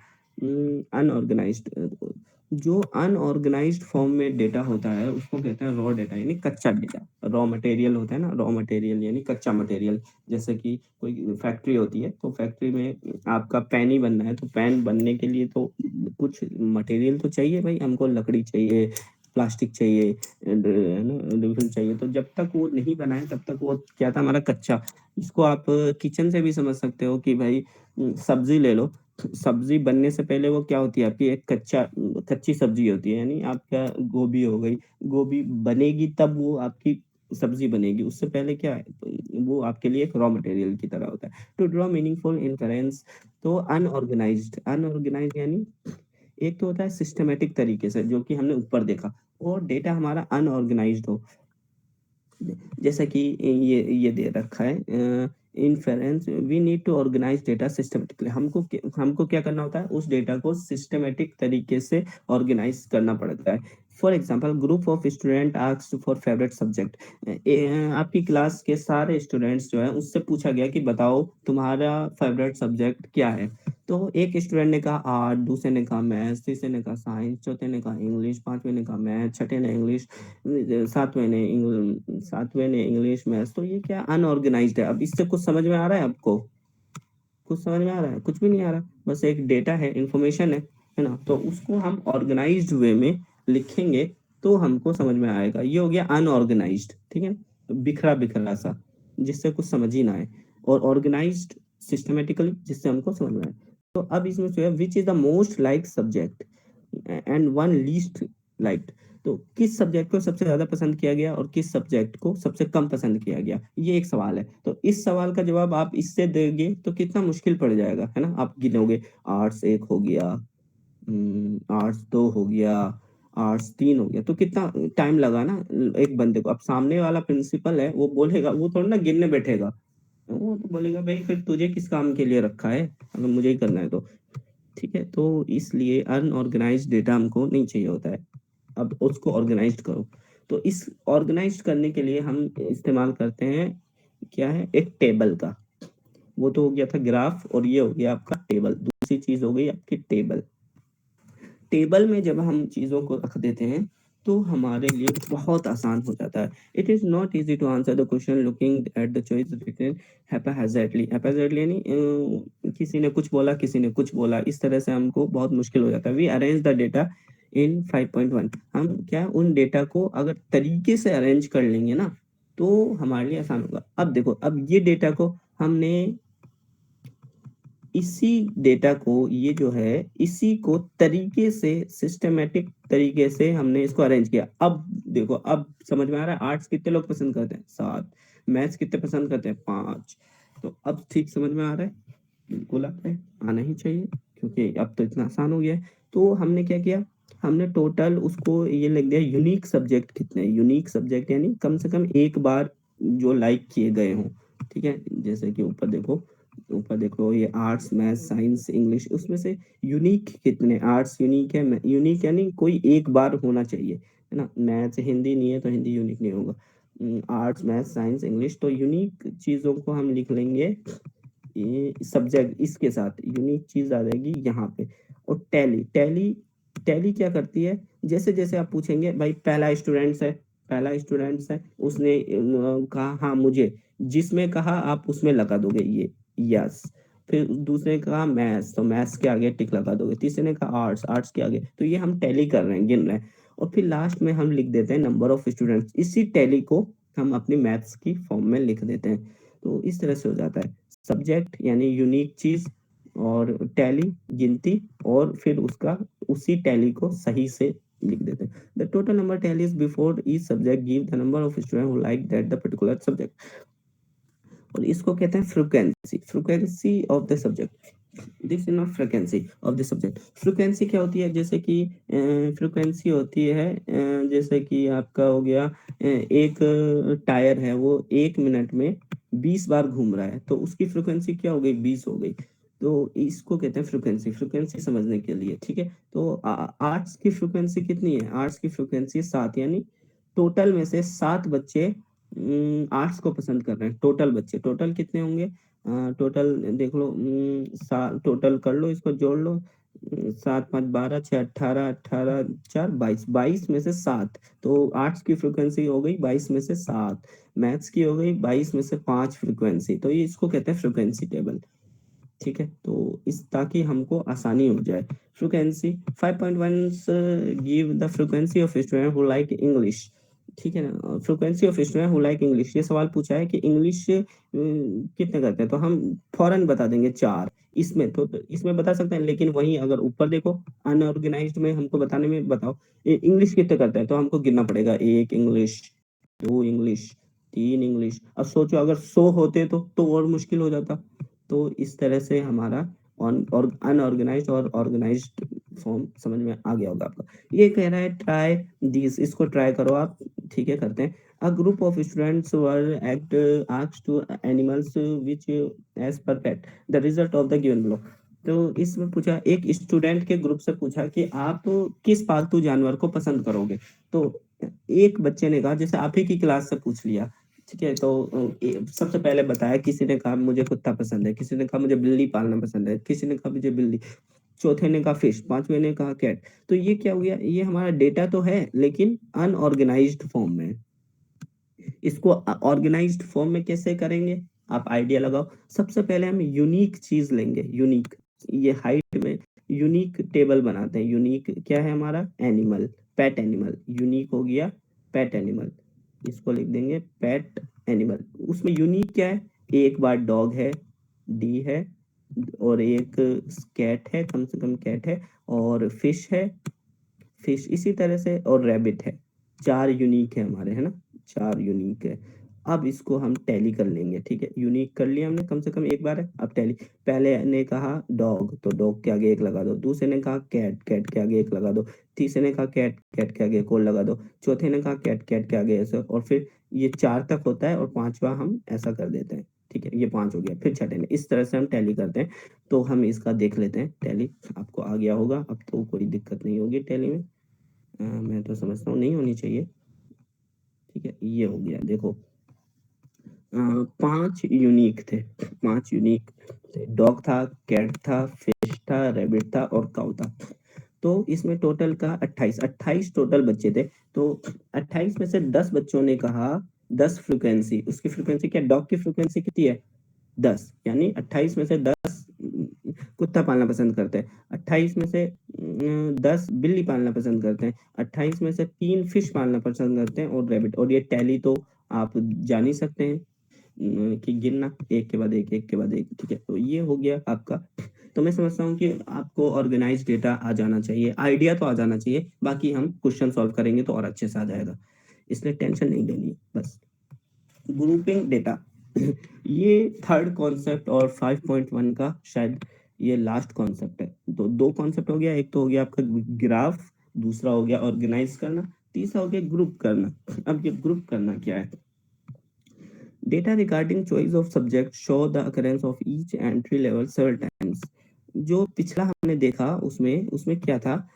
Unorganised, जो अनऑर्गेनाइज्ड फॉर्म में डेटा होता है उसको कहते हैं रॉ डेटा, यानी कच्चा डेटा। रॉ मटेरियल होता है ना, रॉ मटेरियल यानी कच्चा मटेरियल। जैसे कि कोई फैक्ट्री होती है, तो फैक्ट्री में आपका पेन ही बनना है, तो पेन बनने के लिए तो कुछ मटेरियल तो चाहिए भाई, हमको लकड़ी चाहिए, प्लास्टिक चाहिए, है ना, रिफिल चाहिए। तो जब तक वो नहीं बना है तब तक वो क्या था, हमारा कच्चा। इसको आप किचन से भी समझ सकते हो कि भाई सब्जी ले लो, सब्जी बनने से पहले वो क्या होती है आपकी, एक कच्ची सब्जी होती है, यानी आपका गोभी हो गई, गोभी बनेगी तब वो आपकी सब्जी बनेगी, उससे पहले क्या है, तो वो आपके लिए एक रॉ मटेरियल की तरह होता है। टू ड्रॉ मीनिंगफुल इनफरेंस, तो अनऑर्गेनाइज्ड, अनऑर्गेनाइज्ड यानी एक तो होता है सिस्टमेटिक तरीके से, जो कि हमने ऊपर देखा, और डेटा हमारा अनऑर्गेनाइज्ड हो, जैसा कि ये दे रखा है inference, we need to organise data systematically. हमको क्या करना होता है, उस डेटा को सिस्टमेटिक तरीके से ऑर्गेनाइज करना पड़ता है। For example, group of student asked for favourite subject. आपकी क्लास के सारे स्टूडेंट्स जो है उससे पूछा गया कि बताओ तुम्हारा फेवरेट सब्जेक्ट क्या है। तो एक स्टूडेंट ने कहा आर्ट, दूसरे ने कहा मैथ्स, तीसरे ने कहा साइंस, चौथे ने कहा इंग्लिश, पांचवे ने कहा मैथ, छठे ने इंग्लिश, सातवें ने इंग्लिश मैथ्स। तो ये क्या अनऑर्गेनाइज्ड है। अब इससे कुछ समझ में आ रहा है आपको, कुछ समझ में आ रहा है, कुछ भी नहीं आ रहा, बस एक डेटा है, इंफॉर्मेशन है ना। तो उसको हम ऑर्गेनाइज्ड वे में लिखेंगे तो हमको समझ में आएगा। ये हो गया अनऑर्गेनाइज्ड, ठीक है, तो बिखरा बिखरा सा, जिससे कुछ समझ ही ना आए, और ऑर्गेनाइज्ड सिस्टमेटिकली, जिससे हमको समझ में आए। तो अब इसमें जो है, which is the most like subject and one least liked. तो किस सब्जेक्ट को सबसे ज्यादा पसंद किया गया और किस सब्जेक्ट को सबसे कम पसंद किया गया, ये एक सवाल है। तो इस सवाल का जवाब आप इससे देंगे तो कितना मुश्किल पड़ जाएगा, है ना। आप गिनोगे, आर्ट्स 1 हो गया, आर्ट्स 2 हो गया, आर्ट्स 3 हो गया, तो कितना टाइम लगा ना एक बंदे को। अब सामने वाला प्रिंसिपल है, वो बोलेगा, वो थोड़ा ना गिनने बैठेगा, वो तो बोलेगा भाई फिर तुझे किस काम के लिए रखा है, अगर मुझे ही करना है तो, ठीक है। तो इसलिए अनऑर्गेनाइज्ड डेटा हमको नहीं चाहिए होता है, अब उसको ऑर्गेनाइज्ड करो। तो इस ऑर्गेनाइज्ड करने के लिए हम इस्तेमाल करते हैं, क्या है, एक टेबल का। वो तो हो गया था ग्राफ, और ये हो गया आपका टेबल। दूसरी चीज हो गई आपकी टेबल। टेबल में जब हम चीजों को रख देते हैं तो हमारे लिए बहुत आसान हो जाता है। It is not easy to answer the question looking at the choice written haphazardly. Haphazardly यानी किसी ने कुछ बोला, किसी ने कुछ बोला, इस तरह से हमको बहुत मुश्किल हो जाता है। वी अरेंज द डेटा इन 5.1। हम क्या उन डेटा को अगर तरीके से अरेंज कर लेंगे ना, तो हमारे लिए आसान होगा। अब देखो, अब ये डेटा को हमने इसी डेटा को, ये जो है, इसी को तरीके से, सिस्टमेटिक तरीके से हमने इसको अरेंज किया। अब देखो, अब समझ में आ रहा है आर्ट्स कितने लोग पसंद करते हैं? 7। मैथ्स कितने पसंद करते हैं? 5। तो अब ठीक समझ में आ रहा है? बिल्कुल आता है, आना ही चाहिए, क्योंकि अब तो इतना आसान हो गया है। तो हमने क्या किया, हमने टोटल उसको ये लिख दिया, यूनिक सब्जेक्ट कितने, यूनिक सब्जेक्ट यानी कम से कम एक बार जो लाइक किए गए हों। ठीक है, जैसे कि ऊपर देखो, ऊपर देखो, ये आर्ट्स, मैथ, साइंस, इंग्लिश, उसमें से यूनिक कितने? आर्ट्स यूनिक है, यूनिक यानी कोई एक बार होना चाहिए, है ना। मैथ, हिंदी नहीं है तो हिंदी यूनिक नहीं होगा। आर्ट्स, मैथ, साइंस, इंग्लिश, तो यूनिक चीजों को हम लिख लेंगे ये सब्जेक्ट, इसके साथ यूनिक चीज आ जाएगी यहाँ पे। और टैली, टैली क्या करती है? जैसे जैसे आप पूछेंगे, भाई पहला स्टूडेंट्स है, उसने कहा हाँ मुझे, जिसमें कहा आप उसमें लगा दोगे ये यस। फिर दूसरे ने कहा मैथ्स, तो मैथ्स के आगे टिक लगा दोगे। तीसरे ने कहा आर्ट्स, आर्ट्स के आगे। तो ये हम टैली कर रहे हैं, गिन रहे हैं। और फिर लास्ट में हम लिख देते हैं नंबर ऑफ स्टूडेंट्स। इसी टैली को हम अपनी मैथ्स की फॉर्म में लिख देते हैं। तो इस तरह से हो जाता है। सब्जेक्ट यानी यूनिक चीज, और टैली गिनती, और फिर उसका, उसी टैली को सही से लिख देते हैं। The total number tallies before each subject give the number of student who like that the particular subject. और इसको कहते हैं frequency, frequency of the subject. This is not frequency of the subject. Frequency क्या होती है? जैसे कि frequency होती है, जैसे कि आपका हो गया, एक टायर है, वो 1 मिनट में 20 बार घूम रहा है, तो उसकी फ्रीक्वेंसी क्या हो गई? 20 हो गई। तो इसको कहते हैं फ्रीक्वेंसी, फ्रीक्वेंसी समझने के लिए। ठीक है, तो आर्ट्स की फ्रीक्वेंसी कितनी है? आर्ट्स की फ्रीक्वेंसी 7, यानी टोटल में से 7 बच्चे आर्ट्स को पसंद कर रहे हैं। टोटल बच्चे, टोटल कितने होंगे? टोटल देख लो, टोटल कर लो, इसको जोड़ लो। 7 5 12, 6 18, 18 4 22, 22 में से 7। तो आर्ट्स की फ्रीक्वेंसी हो गई 22 में से 7। मैथ्स की हो गई 22 में से 5 फ्रीक्वेंसी। तो ये इसको कहते हैं फ्रीक्वेंसी टेबल। ठीक है, तो इस, ताकि हमको आसानी हो जाए। Frequency 5.1 give the frequency of student who like English. ठीक है ना, frequency of student who like English, ये सवाल पूछा है कि इंग्लिश कितने करते हैं, तो हम फौरन बता देंगे 4। इसमें तो इसमें बता सकते हैं, लेकिन वहीं अगर ऊपर देखो, अनऑर्गेनाइज्ड में हमको बताने में, बताओ इंग्लिश कितने करते हैं, तो हमको गिनना पड़ेगा, 1 इंग्लिश, 2 इंग्लिश, 3 इंग्लिश। अब सोचो अगर 100 होते तो और मुश्किल हो जाता। तो इस तरह से हमारा ऑन और अनऑर्गेनाइज्ड और ऑर्गेनाइज्ड फॉर्म समझ में आ गया होगा आपका। ये कह रहा है ट्राई दिस, इसको ट्राई करो आप। ठीक है, करते हैं। A group of students were act asked to animals which as per pet the result of the given below. तो इसमें पूछा, एक स्टूडेंट के ग्रुप से पूछा कि आप किस पालतू जानवर को पसंद करोगे। तो एक बच्चे ने कहा, जैसे आप ही की क्लास से पूछ लिया। ठीक है, तो सबसे पहले बताया, किसी ने कहा मुझे कुत्ता पसंद है, किसी ने कहा मुझे बिल्ली पालना पसंद है, किसी ने कहा मुझे बिल्ली, चौथे ने कहा फिश, पांचवे ने कहा कैट। तो ये क्या हो गया? ये हमारा डेटा तो है, लेकिन अनऑर्गेनाइज्ड फॉर्म में। इसको ऑर्गेनाइज्ड फॉर्म में कैसे करेंगे? आप आइडिया लगाओ। सबसे पहले हम यूनिक चीज लेंगे, यूनिक, ये हाइट में यूनिक टेबल बनाते हैं। यूनिक क्या है हमारा? एनिमल, पेट एनिमल, यूनिक हो गया पेट एनिमल। इसको लिख देंगे पेट एनिमल। उसमें यूनिक क्या है? एक बार डॉग है, डी है, और एक कैट है, कम से कम कैट है, और फिश है, फिश इसी तरह से, और रैबिट है। 4 यूनिक है हमारे, है ना, 4 यूनिक है। अब इसको हम टैली कर लेंगे। ठीक है, यूनिक कर लिया हमने, कम से कम एक बार है। अब टैली, पहले ने कहा डॉग, तो डॉग के आगे एक लगा दो। दूसरे ने कहा कैट, कैट के आगे एक लगा दो। तीसरे ने कहा कैट, कैट के आगे एक और लगा दो। चौथे ने कहा कैट, कैट के आगे ऐसे, और फिर ये 4 तक होता है, और पांचवा हम ऐसा कर देते हैं। ठीक है, ये 5 हो गया, फिर छठे ने, इस तरह से हम टैली करते हैं। तो हम इसका देख लेते हैं टैली। आपको आ गया होगा, अब तो कोई दिक्कत नहीं होगी टैली में। मैं तो समझता हूँ नहीं होनी चाहिए। ठीक है, ये हो गया, देखो 5 यूनिक थे, 5 यूनिक थे। डॉग था, कैट था, फिश था, रैबिट था, और काऊ था। तो इसमें टोटल का 28, 28 टोटल बच्चे थे। तो 28 में से 10 बच्चों ने कहा 10 फ्रीक्वेंसी, उसकी फ्रीक्वेंसी क्या? डॉग की फ्रीक्वेंसी कितनी है? 10, यानी 28 में से 10 कुत्ता पालना पसंद करते हैं। 28 में से 10 बिल्ली पालना पसंद करते हैं। 28 में से 3 फिश पालना पसंद करते हैं, और रैबिट। और ये टैली तो आप जान ही सकते हैं कि गिनना एक के बाद एक के बाद एक, ठीक है। तो ये हो गया आपका। तो मैं समझता हूँ कि आपको ऑर्गेनाइज डेटा आ जाना चाहिए, आइडिया तो आ जाना चाहिए, बाकी हम क्वेश्चन सॉल्व करेंगे तो और अच्छे से आ जाएगा, इसलिए टेंशन नहीं लेनी है बस। ग्रुपिंग डेटा ये थर्ड कॉन्सेप्ट और 5.1 का शायद ये लास्ट कॉन्सेप्ट है। तो दो कॉन्सेप्ट हो गया, एक तो हो गया आपका ग्राफ, दूसरा हो गया ऑर्गेनाइज करना, तीसरा हो गया ग्रुप करना। अब ये ग्रुप करना क्या है? Data regarding choice of subject show the occurrence of each entry level several times. जो पिछला हमने देखा उसमें उसमें क्या था,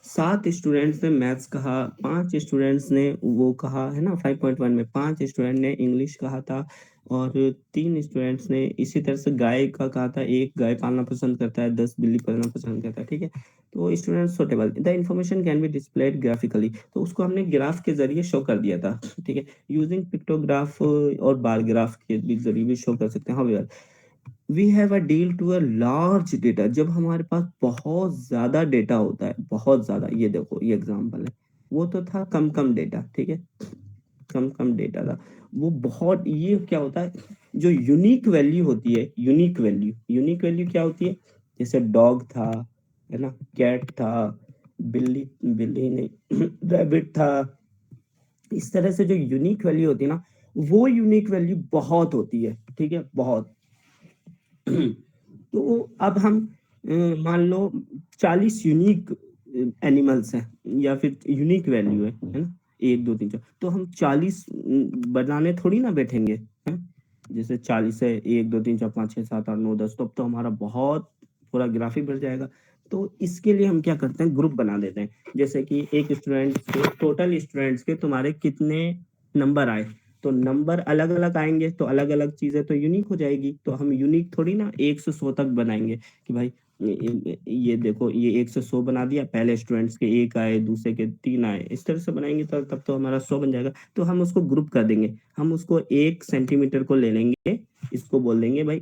7 स्टूडेंट्स ने मैथ्स कहा, 5 स्टूडेंट्स ने वो कहा है ना, 5.1 में 5 स्टूडेंट ने इंग्लिश कहा था, और 3 स्टूडेंट्स ने इसी तरह से गाय का कहा था, एक गाय पालना पसंद करता है, 10 बिल्ली पालना पसंद करता है, ठीक है। तो student suitable the information can be displayed graphically, तो उसको हमने ग्राफ के जरिए शो कर दिया था, ठीक है। यूजिंग पिक्टोग्राफ और बार ग्राफ के भी जरिए भी शो कर सकते हैं। However we have a deal to a large data, जब हमारे पास बहुत ज्यादा डेटा होता है, बहुत ज्यादा, ये देखो ये एग्जांपल है, वो तो था कम कम डेटा, ठीक है, कम कम डेटा था। वो बहुत, ये क्या होता है, जो यूनिक वैल्यू होती है, यूनिक वैल्यू क्या होती है, जैसे डॉग था, है ना, कैट था, बिल्ली बिल्ली नहीं रैबिट था, इस तरह से जो यूनिक वैल्यू होती है ना, वो यूनिक वैल्यू बहुत होती है, ठीक है, बहुत। तो अब हम मान लो 40 यूनिक एनिमल्स हैं, या फिर यूनिक वैल्यू है ना, 1 2 3 4, तो हम 40 बनाने थोड़ी ना बैठेंगे, है? जैसे 40 है, 1 2 3 4 5 6 7 8 9 10, तो अब तो हमारा बहुत पूरा ग्राफिक बढ़ जाएगा। तो इसके लिए हम क्या करते हैं, ग्रुप बना देते हैं। जैसे कि एक स्टूडेंट के, टोटल स्टूडेंट्स के तुम्हारे कितने नंबर आए, तो नंबर अलग अलग आएंगे, तो अलग अलग चीजें तो यूनिक हो जाएगी। तो हम यूनिक थोड़ी ना 100 तक बनाएंगे कि भाई ये देखो, ये 100 बना दिया, पहले स्टूडेंट्स के 1 आए, दूसरे के 3 आए, इस तरह से बनाएंगे तो तब तो हमारा 100 बन जाएगा। तो हम उसको ग्रुप कर देंगे, हम उसको 1 सेंटीमीटर को ले लेंगे, इसको बोल देंगे भाई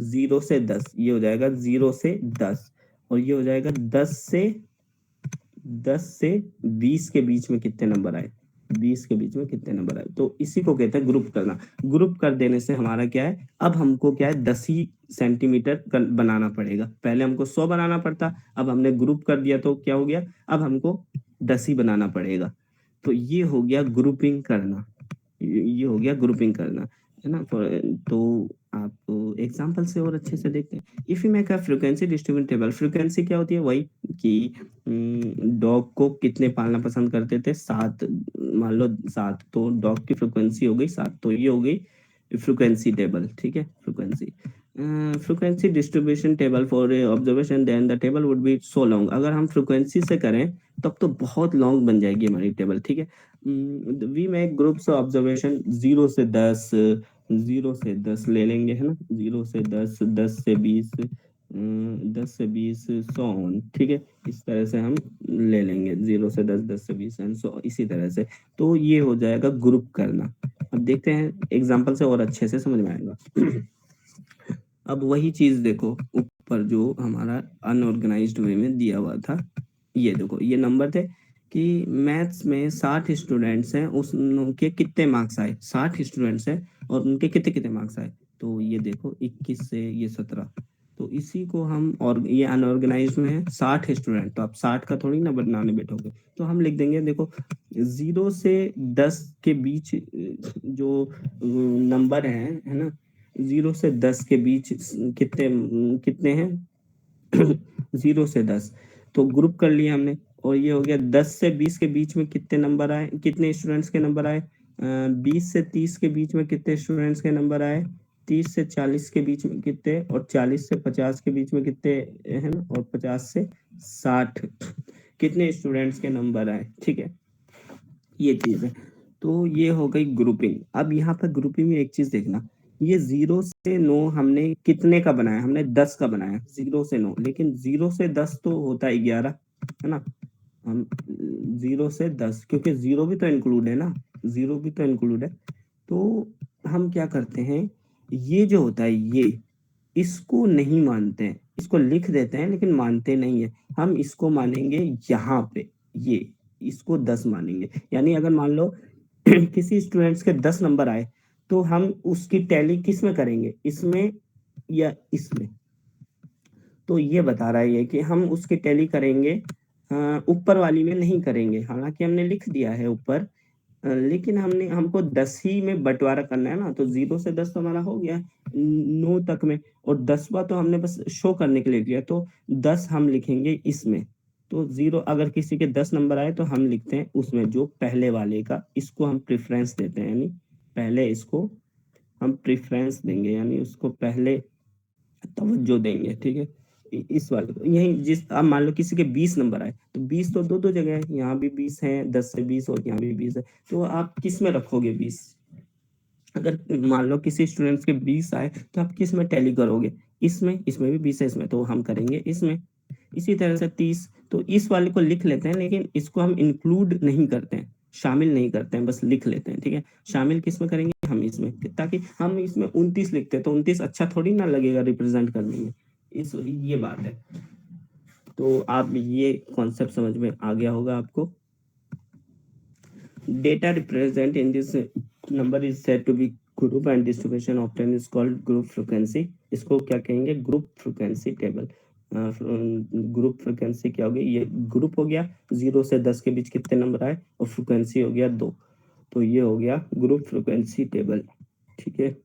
0 से 10, ये हो जाएगा 0 से 10, और ये हो जाएगा 10 से 20 के बीच में कितने नंबर आए, 20 के बीच में कितने नंबर आए। तो इसी को कहते हैं ग्रुप करना। ग्रुप कर देने से हमारा क्या है, अब हमको क्या है, 10 ही सेंटीमीटर बनाना पड़ेगा, पहले हमको 100 बनाना पड़ता, अब हमने ग्रुप कर दिया तो क्या हो गया, अब हमको 10 ही बनाना पड़ेगा। तो ये हो गया ग्रुपिंग करना, ये हो गया ग्रुपिंग करना, है ना। तो आप एग्जांपल से और अच्छे से देखते हैं। If you make a frequency distribution table, frequency क्या होती है, वही कि डॉग को कितने पालना पसंद करते थे, 7, मान लो 7, तो डॉग की फ्रीक्वेंसी हो गई 7, तो ये हो गई फ्रीक्वेंसी टेबल, ठीक है, frequency distribution table for observation, then the table would be so long. अगर हम फ्रीक्वेंसी से करें तब तो बहुत लॉन्ग बन जाएगी हमारी टेबल, ठीक है। वी मेक ग्रुप्स ऑब्जर्वेशन 0 से 10, 0 से 10 ले लेंगे, है ना, 0 से 10, 10 से 20, 10 से 20 सो ऑन, ठीक है, इस तरह से हम ले लेंगे 0 से 10, 10 से 20 एंड सो इसी तरह से। तो ये हो जाएगा ग्रुप करना। अब देखते हैं एग्जांपल से और अच्छे से समझ में आएगा। अब वही चीज देखो, ऊपर जो हमारा अनऑर्गेनाइज्ड वे में दिया हुआ था, ये देखो ये नंबर थे कि मैथ्स में 60 स्टूडेंट्स हैं, उस उनके कितने मार्क्स आए, 60 स्टूडेंट्स हैं और उनके कितने कितने मार्क्स आए। तो ये देखो 21 से ये 17, तो इसी को हम, और ये अनऑर्गेनाइज में है 60 स्टूडेंट, तो आप 60 का थोड़ी ना बनाने बैठोगे, तो हम लिख देंगे देखो 0 से 10 के बीच जो नंबर है ना, 0 से 10 के बीच कितने कितने हैं 0 से 10, तो ग्रुप कर लिया हमने। और ये हो गया 10 से 20 के बीच में कितने नंबर आए, कितने स्टूडेंट्स के नंबर आए, 20 से 30 के बीच में कितने स्टूडेंट्स के नंबर आए, 30 से 40 के बीच में कितने, और 40 से 50 के बीच में कितने, है ना, और 50 से 60 कितने स्टूडेंट्स के नंबर आए, ठीक है, ये चीज है। तो ये हो गई ग्रुपिंग। अब यहाँ पर ग्रुपिंग में एक चीज देखना, ये 0 से 9 हमने कितने का बनाया, हमने 10 का बनाया, 0 से 9, लेकिन 0 से 10 तो होता है 11, है ना। हम 0 से 10, क्योंकि जीरो भी तो इंक्लूड है ना, जीरो भी तो इंक्लूड है। तो हम क्या करते हैं, ये जो होता है ये, इसको नहीं मानते हैं, इसको लिख देते हैं लेकिन मानते नहीं है। हम इसको मानेंगे यहाँ पे, ये इसको 10 मानेंगे। यानी अगर मान लो किसी स्टूडेंट्स के 10 नंबर आए, तो हम उसकी टैली किस में करेंगे, इसमें या इसमें? तो ये बता रहा है ये कि हम उसकी टैली करेंगे ऊपर वाली में नहीं करेंगे। हालांकि हमने लिख दिया है ऊपर, लेकिन हमको 10 ही में बंटवारा करना है ना, तो 0 से 10 तो हमारा हो गया 9 तक में, और 10वां तो हमने बस शो करने के लिए किया, तो 10 हम लिखेंगे इसमें। तो 0 अगर किसी के 10 नंबर आए तो हम लिखते हैं उसमें जो पहले वाले का, इसको हम प्रेफरेंस देते हैं, यानी पहले इसको हम प्रेफरेंस देंगे, यानी उसको पहले तवज्जो देंगे, ठीक है। इस वाले को यही, जिस अब मान लो किसी के 20 नंबर आए, तो 20 तो दो दो जगह है, यहाँ भी 20 है, 10 से 20, और यहाँ भी 20 है, तो आप किस में रखोगे 20? अगर मान लो किसी स्टूडेंट्स के 20 आए, तो आप किस में टैली करोगे? इसमें, इसमें भी 20 है, इसमें तो हम करेंगे इसमें। इसी तरह से 30, तो इस वाले को लिख लेते हैं, लेकिन इसको हम इंक्लूड नहीं करते हैं, शामिल नहीं करते हैं, बस लिख लेते हैं, ठीक है। शामिल किस में करेंगे? हम इसमें, ताकि हम इसमें 29 लिखते हैं तो 29 अच्छा थोड़ी ना लगेगा रिप्रेजेंट करने में, इस ये बात है। तो आप ये कॉन्सेप्ट समझ में आ गया होगा आपको। Data represent in this number is said to be group, and distribution often is called group frequency. इसको क्या कहेंगे? Group frequency table. Group frequency क्या होगी? ये ग्रुप हो गया, 0 से 10 के बीच कितने नंबर आए, और फ्रिक्वेंसी हो गया 2, तो ये हो गया ग्रुप फ्रिक्वेंसी टेबल, ठीक है।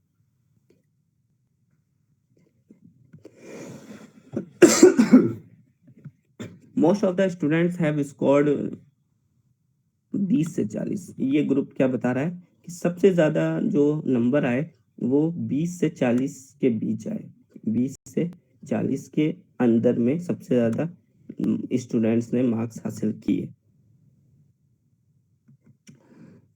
Most of the students have scored 20 से 40। ये ग्रुप क्या बता रहा है कि सबसे ज्यादा जो नंबर आए वो 20 से 40 के बीच आए, 20 से 40 के अंदर में सबसे ज्यादा स्टूडेंट्स ने मार्क्स हासिल किए।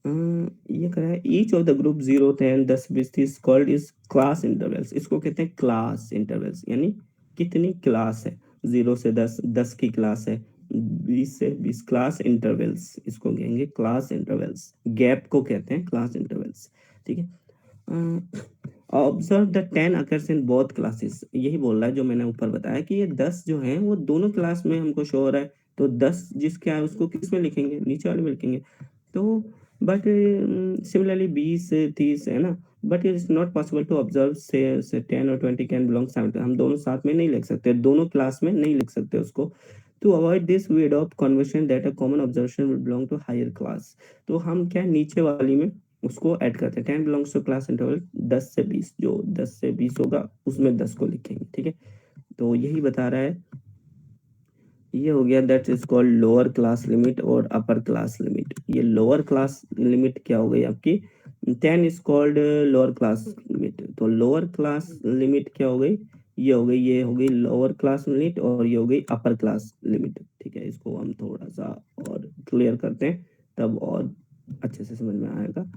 ये कह रहा है each of the group 0, 10, 10, 20, 30 called is class intervals. इसको कहते हैं क्लास इंटरवल्स, यानी कितनी क्लास है, 0 से 10, 10 की क्लास है, 20 से 20 क्लास इंटरवल्स, इसको कहेंगे क्लास इंटरवल्स। गैप को कहते हैं क्लास इंटरवल्स, ठीक है। Observe the 10 occurs in both classes, यही बोल रहा है जो मैंने ऊपर बताया कि ये 10 जो है वो दोनों क्लास में हमको शो हो रहा है, तो 10 जिसके है उसको किस में लिखेंगे? नीचे वाले में लिखेंगे। तो बट सिमिलरली 20 से 30 है ना, but it is not possible to observe से 10 और 20 कैन बिलोंग साइमल्टेनियसली। हम दोनों साथ में नहीं लिख सकते, दोनों क्लास में नहीं लिख सकते उसको। To avoid this we adopt convention that a common observation will belong to higher class. तो हम क्या नीचे वाली में उसको ऐड करते हैं, 10 बिलोंग्स टू क्लास इंटरवल 10 से 20, जो 10 से 20 होगा उसमें 10 को लिखेंगे, ठीक है। तो यही बता रहा है, ये हो गया that is called lower class limit और अपर क्लास लिमिट। ये लोअर क्लास लिमिट क्या हो गई आपकी? 10 is called lower class limit. तो लोअर क्लास लिमिट क्या हो गई? ये हो गई लोअर क्लास लिमिट, और ये हो गई अपर क्लास लिमिट, ठीक है। इसको हम थोड़ा सा और क्लियर करते हैं, तब और अच्छे से समझ में आएगा।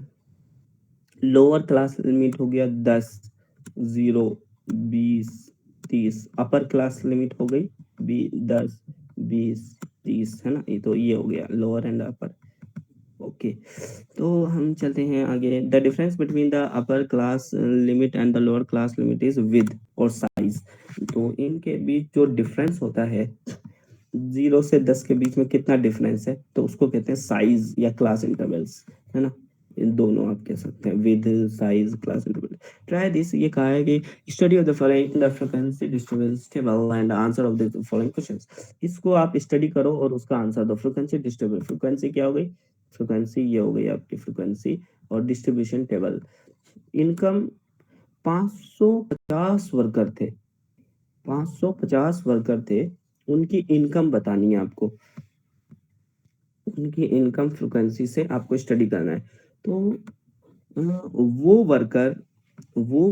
लोअर क्लास लिमिट हो गया 10, 0, 20, 30। अपर क्लास लिमिट हो गई 10, 20, 30, है ना। ये तो ये हो गया लोअर एंड अपर, ओके। तो हम चलते हैं आगे। The difference between the upper class limit and the lower class limit is with और साइज। तो इनके बीच जो डिफरेंस होता है, 0 से 10 के बीच में कितना डिफरेंस है, तो उसको कहते हैं साइज या क्लास इंटरवल्स, है ना। इन दोनों आप कह सकते हैं, with, size, class interval. Try this, ये कहा है कि study of the following, the frequency distribution table and answer of the following questions. इसको आप स्टडी करो और उसका आंसर दो। फ्रीक्वेंसी डिस्ट्रीब्यूशन, फ्रीक्वेंसी क्या हो गई? फ्रीक्वेंसी ये हो गई आपकी फ्रीक्वेंसी, और डिस्ट्रीब्यूशन टेबल। इनकम 550 वर्कर थे, 550 वर्कर थे, उनकी इनकम बतानी है आपको, उनकी इनकम फ्रीक्वेंसी से आपको स्टडी करना है। तो वो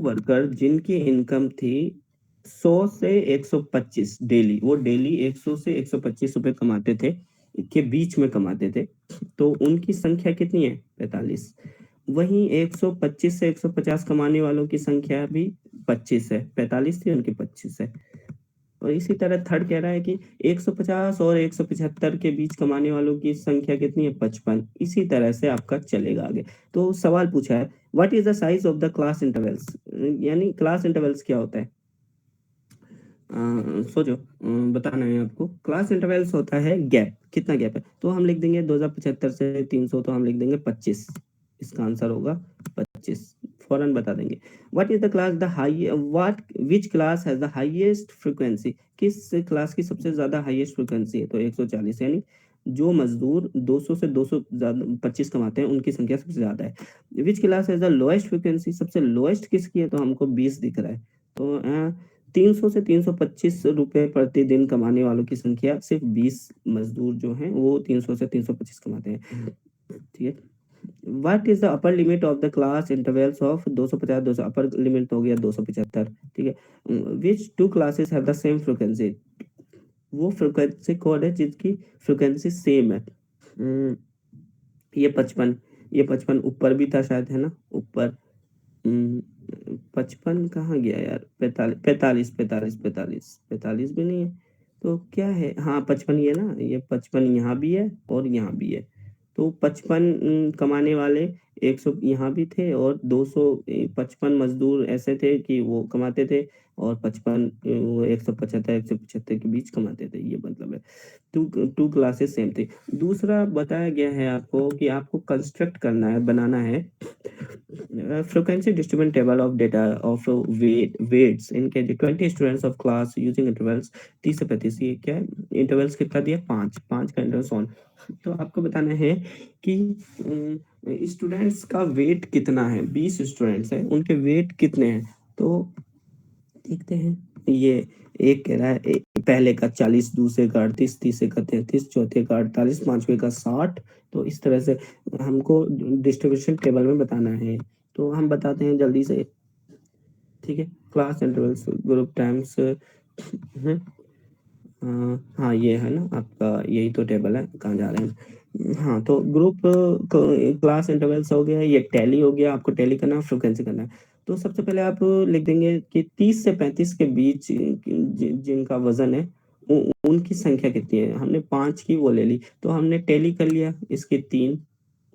वर्कर जिनकी इनकम थी 100 से 125 डेली, वो डेली 100 से 125 रुपए कमाते थे, के बीच में कमाते थे, तो उनकी संख्या कितनी है? 45। वहीं 125 से 150 कमाने वालों की संख्या भी 25 है, 45 थी, उनकी 25 है। और इसी तरह थर्ड कह रहा है कि 150 और 175 के बीच कमाने वालों की संख्या कितनी है? 55। इसी तरह से आपका चलेगा आगे। तो सवाल पूछा है, what is the size of the class intervals, यानी क्लास इंटरवल्स क्या होता है? सोचो, बताना है आपको। क्लास इंटरवल्स होता है गैप, कितना गैप है, तो हम लिख देंगे 2075 से 300, तो हम लिख देंगे 25। इसका आंसर होगा 25, फौरन बता देंगे। What is the class the high what which class has the highest frequency, किस क्लास की सबसे ज्यादा हाईएस्ट फ्रीक्वेंसी है, तो 140, यानी जो मजदूर 200 से 200 ज्यादा 25 कमाते हैं उनकी संख्या सबसे ज्यादा है। Which class has the lowest frequency, सबसे लोएस्ट किसकी है, तो हमको 20 दिख रहा है। तो 300 से 325 रुपए प्रतिदिन कमाने वालों की संख्या सिर्फ 20 मजदूर जो हैं वो 300 से 325 कमाते हैं। ठीक है। What is the upper limit of the class intervals of 250 200, upper limit हो गया 275। ठीक है। Which two classes have the same frequency, वो फ्रीक्वेंसी कोड है जिसकी फ्रीक्वेंसी सेम है। हम्म, ये 55, ये 55 ऊपर भी था शायद, है ना, ऊपर। 55 कहाँ गया यार, 45 45 45 45 45 भी नहीं है, तो क्या है, हाँ 55 ये ना, ये 55 यहाँ भी है और यहाँ भी है। तो 55 कमाने वाले 100 यहाँ भी थे, और 255 मजदूर ऐसे थे कि वो कमाते थे, और 55 वो 175 के बीच कमाते थे, ये मतलब है। टू टू क्लासेस सेम थे। दूसरा बताया गया है आपको कि आपको कंस्ट्रक्ट करना है, बनाना है frequency distribution table of data of weights in KG 20 students of class using intervals 30 से 35, ये क्या है, इंटरवल्स कितना दिया, 5 5 का इंटरवल ऑन। तो आपको बताना है कि स्टूडेंट्स का वेट कितना है, 20 स्टूडेंट्स हैं उनके वेट कितने हैं, तो देखते हैं। ये एक कह रहा है पहले का 40, दूसरे का 38, तीसरे का 33, चौथे का 48, पांचवे का 60। तो इस तरह से हमको डिस्ट्रीब्यूशन टेबल में बताना है, तो हम बताते हैं जल्दी से। ठीक है। क्लास इंटरवल्स ग्रुप टाइम्स, हाँ ये है ना आपका, यही तो टेबल है, कहाँ जा रहे हैं। हाँ तो ग्रुप क्लास इंटरवल्स हो गया, ये टैली हो गया, आपको टैली करना है, फ्रीक्वेंसी करना है। तो सबसे पहले आप लिख देंगे कि 30 से 35 के बीच जिनका वजन है उनकी संख्या कितनी है, हमने 5 की वो ले ली, तो हमने टैली कर लिया इसके 3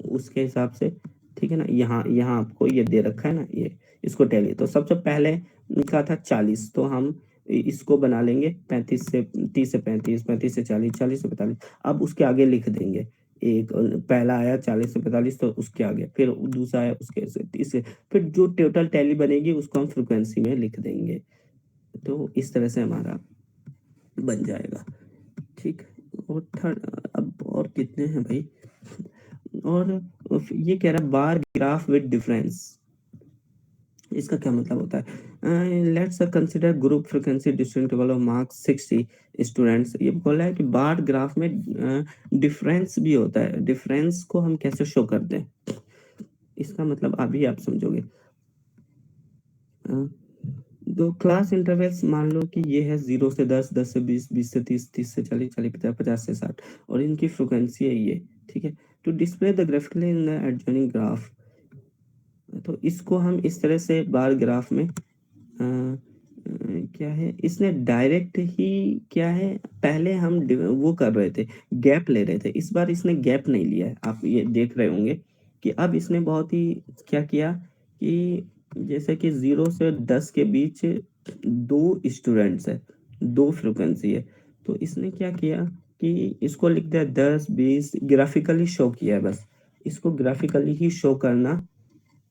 उसके हिसाब से। ठीक है ना, यहाँ यहाँ आपको ये दे रखा है ना, ये इसको टैली, तो सबसे पहले का था 40, तो हम इसको बना लेंगे 35 से 30 से 35, 35 से 40, 40 से 45। अब उसके आगे लिख देंगे, एक पहला आया 40 से 45, तो उसके आगे फिर दूसरा आया उसके से 30 से, फिर जो टोटल टैली बनेगी उसको हम फ्रीक्वेंसी में लिख देंगे। तो इस तरह से हमारा बन जाएगा। ठीक। और थर्ड, अब और कितने हैं भाई, और ये कह रहा है बार ग्राफ विद डिफरेंस, इसका क्या मतलब होता है, let's consider group frequency distance table of marks 60 students. ये बोला है कि बार ग्राफ में डिफरेंस भी होता है, डिफरेंस को हम कैसे शो करते हैं, इसका मतलब अभी आप समझोगे। दो क्लास इंटरवल्स मान लो कि ये है 0 से 10, 10 से 20, 20 से 30, 30 से 40, 40 50, 50 से 60, और इनकी फ्रीक्वेंसी है ये। ठीक है। To display the graphically in the adjoining graph, तो इसको हम इस तरह से बार ग्राफ में क्या है, इसने डायरेक्ट ही क्या है, पहले हम वो कर रहे थे, गैप ले रहे थे, इस बार इसने गैप नहीं लिया है, आप ये देख रहे होंगे कि अब इसने बहुत ही क्या किया कि जैसे कि 0 से 10 के बीच 2 स्टूडेंट्स है, 2 फ्रीक्वेंसी है, तो इसने क्या किया कि इसको लिख दिया 10 20, ग्राफिकली शो किया है, बस इसको ग्राफिकली ही शो करना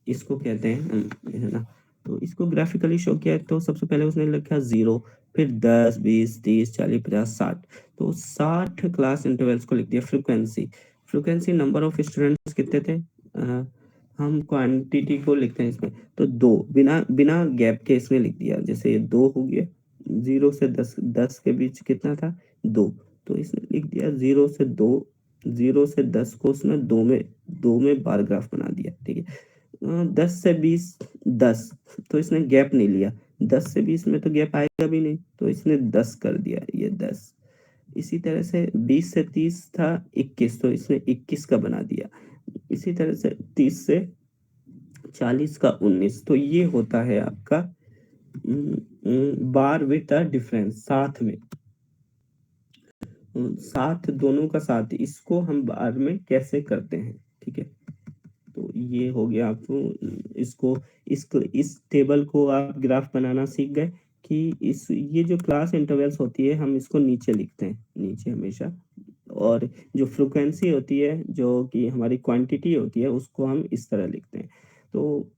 इसको कहते हैं है ना। तो इसको ग्राफिकली शो किया, तो सबसे पहले उसने लिखा 0, फिर 10 20 30 40 50 60, तो 60 क्लास इंटरवल्स को लिख दिया frequency. Frequency number of students कितने थे, हम क्वांटिटी को लिखते हैं इसमें, तो 2 बिना बिना गैप के इसने लिख दिया, जैसे ये 2 हो गया, 0 से 10, 10 के बीच कितना था, 2, तो इसने लिख दिया 0 से 2, 0 से 10 को उसने 2 में बार ग्राफ बना दिया। ठीक है। 10 से 20, 10, तो इसने गैप नहीं लिया, 10 से 20 में तो गैप आएगा भी नहीं, तो इसने 10 कर दिया, ये 10। इसी तरह से 20 से 30 था 21, तो इसने 21 का बना दिया। इसी तरह से 30 से 40 का 19, तो ये होता है आपका बार विथ डिफरेंस, साथ में, साथ दोनों का साथ, इसको हम बार में कैसे करते हैं। ठीक है। तो ये हो गया आपको, इसको इस टेबल को आप ग्राफ बनाना सीख गए। कि इस ये जो क्लास इंटरवल्स होती है हम इसको नीचे लिखते हैं, नीचे हमेशा। और जो फ्रीक्वेंसी होती है, जो कि हमारी क्वांटिटी होती है, उसको हम इस तरह लिखते हैं। तो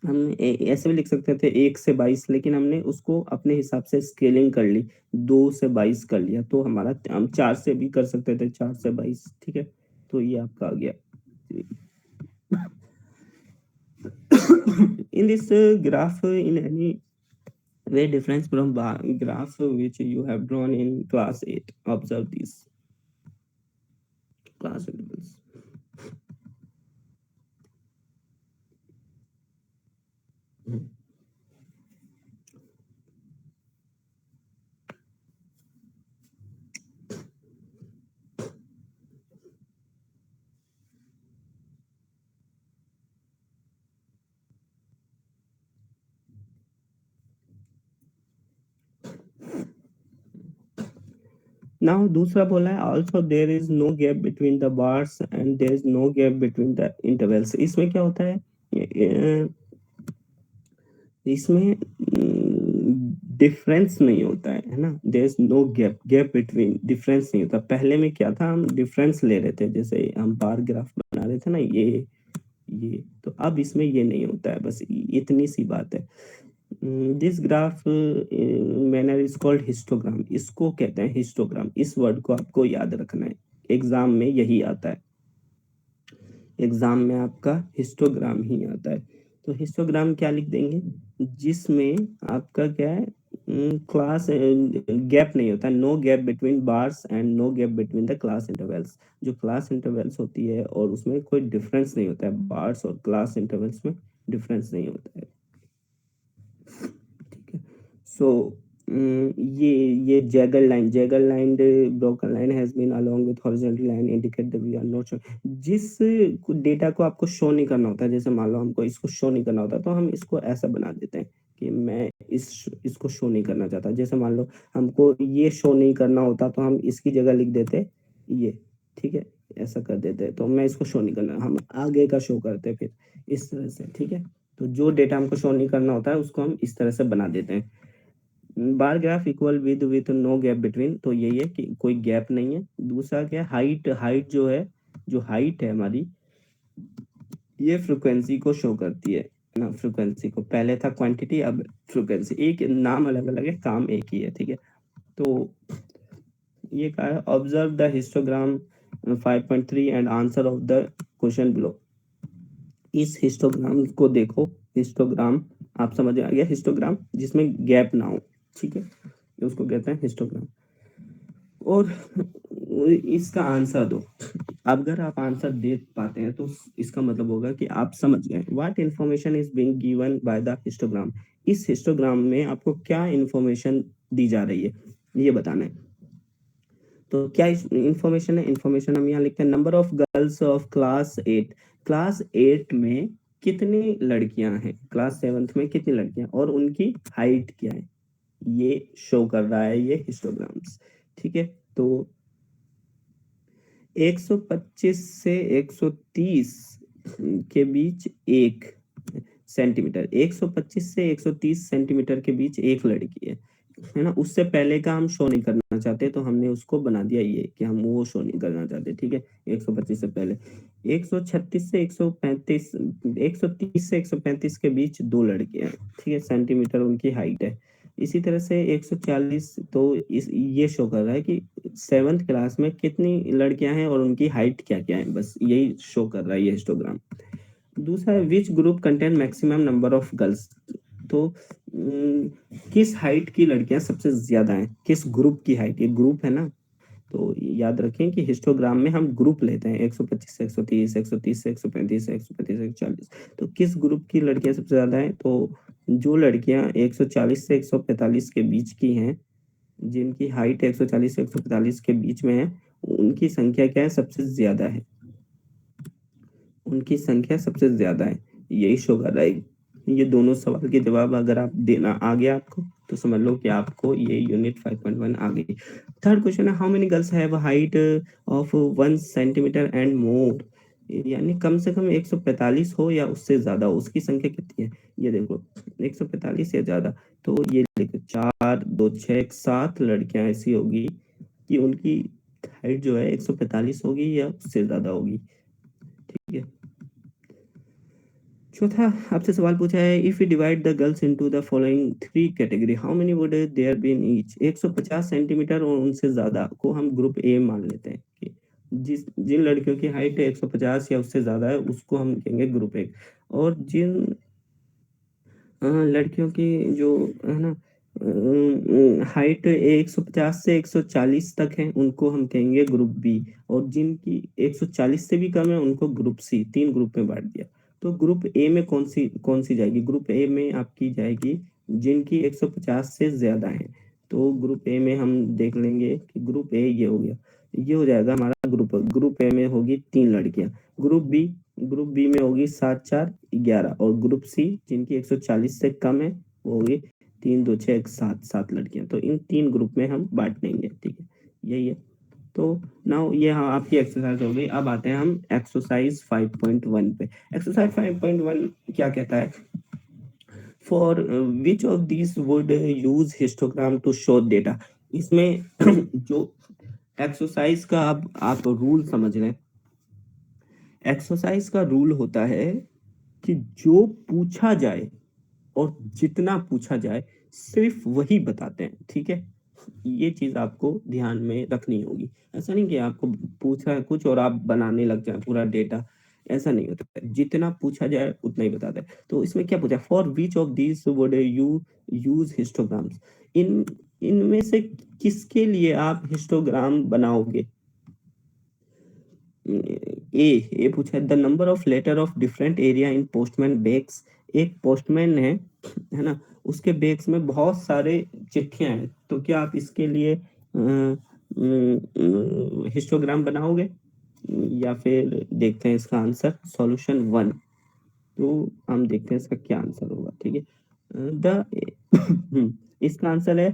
हम ऐसे भी लिख सकते थे 1 से 22, लेकिन हमने उसको अपने हिसाब से स्केलिंग कर ली, 2 से 22 कर लिया, तो हमारा हम 4 से भी कर सकते थे, 4 से 22, ठीक है। तो ये आपका आ गया। In this graph, in any way difference from graph which you have drawn in class 8, observe these class intervals. Now दूसरा बोला है also there is no gap between the bars and there is no gap between the intervals। इसमें क्या होता है, इसमें difference नहीं होता है ना, there is no gap, gap between, difference नहीं होता। पहले में क्या था, हम डिफरेंस ले रहे थे, जैसे हम बार ग्राफ बना रहे थे ना, ये तो अब इसमें ये नहीं होता है, बस इतनी सी बात है। This graph manner is called histogram, इसको कहते हैं हिस्टोग्राम। इस वर्ड को आपको याद रखना है, एग्जाम में यही आता है, एग्जाम में आपका हिस्टोग्राम ही आता है। तो हिस्टोग्राम क्या लिख देंगे, जिसमें आपका क्या है, क्लास गैप नहीं होता, no gap between bars and no gap between the class intervals. जो क्लास इंटरवल्स होती है और उसमें कोई डिफरेंस नहीं होता है, बार्स और क्लास इंटरवल्स में डिफरेंस नहीं होता है, ठीक है। सो ये jagged line broken line has been along with horizontal line indicate that we are not show. जिस डेटा को आपको शो नहीं करना होता है, जैसे मान लो हमको इसको शो नहीं करना होता, तो हम इसको ऐसा बना देते हैं कि मैं इसको शो नहीं करना चाहता। जैसे मान लो हमको ये शो नहीं करना होता, तो हम इसकी जगह लिख देते ये, ठीक है, ऐसा कर देते। तो मैं इसको शो नहीं करना, हम आगे का शो करते फिर इस तरह से, ठीक है। तो जो डेटा हमको शो नहीं करना होता है उसको हम इस तरह से बना देते हैं। Bar graph equal with no gap between, तो यही है कि कोई गैप नहीं है। दूसरा क्या, हाइट, हाइट जो है, जो हाइट है हमारी, ये फ्रीक्वेंसी को शो करती है ना, फ्रीक्वेंसी को, पहले था क्वांटिटी, अब फ्रीक्वेंसी, एक नाम अलग अलग है, काम एक ही है, ठीक है। तो ये कहा है, observe the histogram 5.3 and answer of the question below. इस हिस्टोग्राम को देखो, हिस्टोग्राम आप समझ आ गया, हिस्टोग्राम जिसमें गैप ना हो, ठीक है, उसको कहते हैं हिस्टोग्राम। और इसका आंसर दो। अगर आप आंसर दे पाते हैं तो इसका मतलब होगा कि आप समझ गए। What information is being given by the histogram, इस हिस्टोग्राम में आपको क्या इंफॉर्मेशन दी जा रही है, ये बताना है। तो क्या इंफॉर्मेशन है, इंफॉर्मेशन हम यहाँ लिखते हैं, number of girls of class 8, class 8 में कितनी लड़कियां हैं, क्लास 7th में कितनी लड़कियां, और उनकी हाइट क्या है, ये शो कर रहा है ये हिस्टोग्राम्स, ठीक है। तो 125 से 130 के बीच 1 सेंटीमीटर, 125 से 130 सेंटीमीटर के बीच एक लड़की है ना। उससे पहले का हम शो नहीं करना चाहते, तो हमने उसको बना दिया ये कि हम वो शो नहीं करना चाहते, ठीक है। 125 से पहले, 136 से 135, 130 से 135 के बीच दो लड़कियां हैं, ठीक है, सेंटीमीटर उनकी हाइट है। इसी तरह से 140, तो ये शो कर रहा है कि 7th क्लास में कितनी लड़कियां हैं और उनकी हाइट क्या क्या है, बस यही शो कर रहा है ये हिस्टोग्राम। दूसरा है, which group contain maximum number of girls, तो किस हाइट की लड़कियां सबसे ज्यादा हैं, किस ग्रुप की हाइट, ये ग्रुप है ना। तो याद रखें कि हिस्टोग्राम में हम ग्रुप लेते हैं, 125 से 130, 130 से 135 से 135 से 140। तो किस ग्रुप की लड़कियां सबसे ज्यादा हैं, तो जो लड़कियां 140 से 145 के बीच की हैं, जिनकी हाइट 140 से 145 के बीच में है, उनकी संख्या क्या है, सबसे ज्यादा है, उनकी संख्या सबसे ज्यादा है, यही शो कर रहा है। ये दोनों सवाल के जवाब अगर आप देना आ गया आपको, तो समझ लो कि आपको ये यूनिट 5.1 आ गई। थर्ड क्वेश्चन है, how many girls have height of 1 centimetre and more, यानी कम से कम 145 हो या उससे ज्यादा हो, उसकी संख्या कितनी है। ये देखो 145 या ज्यादा, तो ये देखो 4 2 6 7 लड़कियां ऐसी होगी कि उनकी हाइट जो है 145 होगी या उससे ज्यादा होगी। ठीक है। चौथा आपसे सवाल पूछा है, if you divide the girls into the following three category how many would there be in each. 150 centimetre और उनसे ज्यादा को हम ग्रुप ए मान लेते हैं कि जिन लड़कियों की हाइट 150 या उससे ज्यादा है उसको हम कहेंगे ग्रुप ए। और जिन लड़कियों की जो है ना हाइट 150 से 140 तक है उनको हम कहेंगे ग्रुप बी। और जिनकी 140 से भी कम है उनको ग्रुप सी। 3 ग्रुप में बांट दिया। तो ग्रुप ए में कौन सी जाएगी? ग्रुप ए में आपकी जाएगी जिनकी 150 से ज्यादा है। तो ग्रुप ए में हम देख लेंगे कि ग्रुप ए ये हो गया। ये हो जाएगा हमारा ग्रुप ए में होगी 3 लड़कियां। ग्रुप बी में होगी 7 4 11। और ग्रुप सी जिनकी 140 से कम है वो होगी 3 2 6 7 7 लड़कियां। तो इन 3 ग्रुप में हम बांट देंगे। ठीक है, यही है। तो नाउ ये हाँ आपकी एक्सरसाइज हो गई। अब आते हैं हम एक्सरसाइज 5.1 पे। एक्सरसाइज 5.1 क्या कहता है? For which of this would use histogram to show data. इसमें जो एक्सरसाइज का आप रूल समझ रहे हैं। एक्सरसाइज का रूल होता है कि जो पूछा जाए और जितना पूछा जाए सिर्फ वही बताते हैं। ठीक है, ये चीज आपको ध्यान में रखनी होगी। ऐसा नहीं कि आपको पूछा है कुछ और आप बनाने लग जाए पूरा डेटा। ऐसा नहीं होता है, जितना पूछा जाए उतना ही बताते हैं। तो इसमें क्या पूछा? For which of these would you use histograms. इन इनमें से किसके लिए आप हिस्टोग्राम बनाओगे? ए पूछा है the number of letter of different area in postman bags. एक पोस्टमैन है ना, उसके बैग्स में बहुत सारे चिट्ठियां हैं। तो क्या आप इसके लिए हिस्टोग्राम बनाओगे? या फिर देखते हैं इसका आंसर सॉल्यूशन 1। तो हम देखते हैं इसका क्या आंसर होगा। ठीक है, द इसका आंसर है,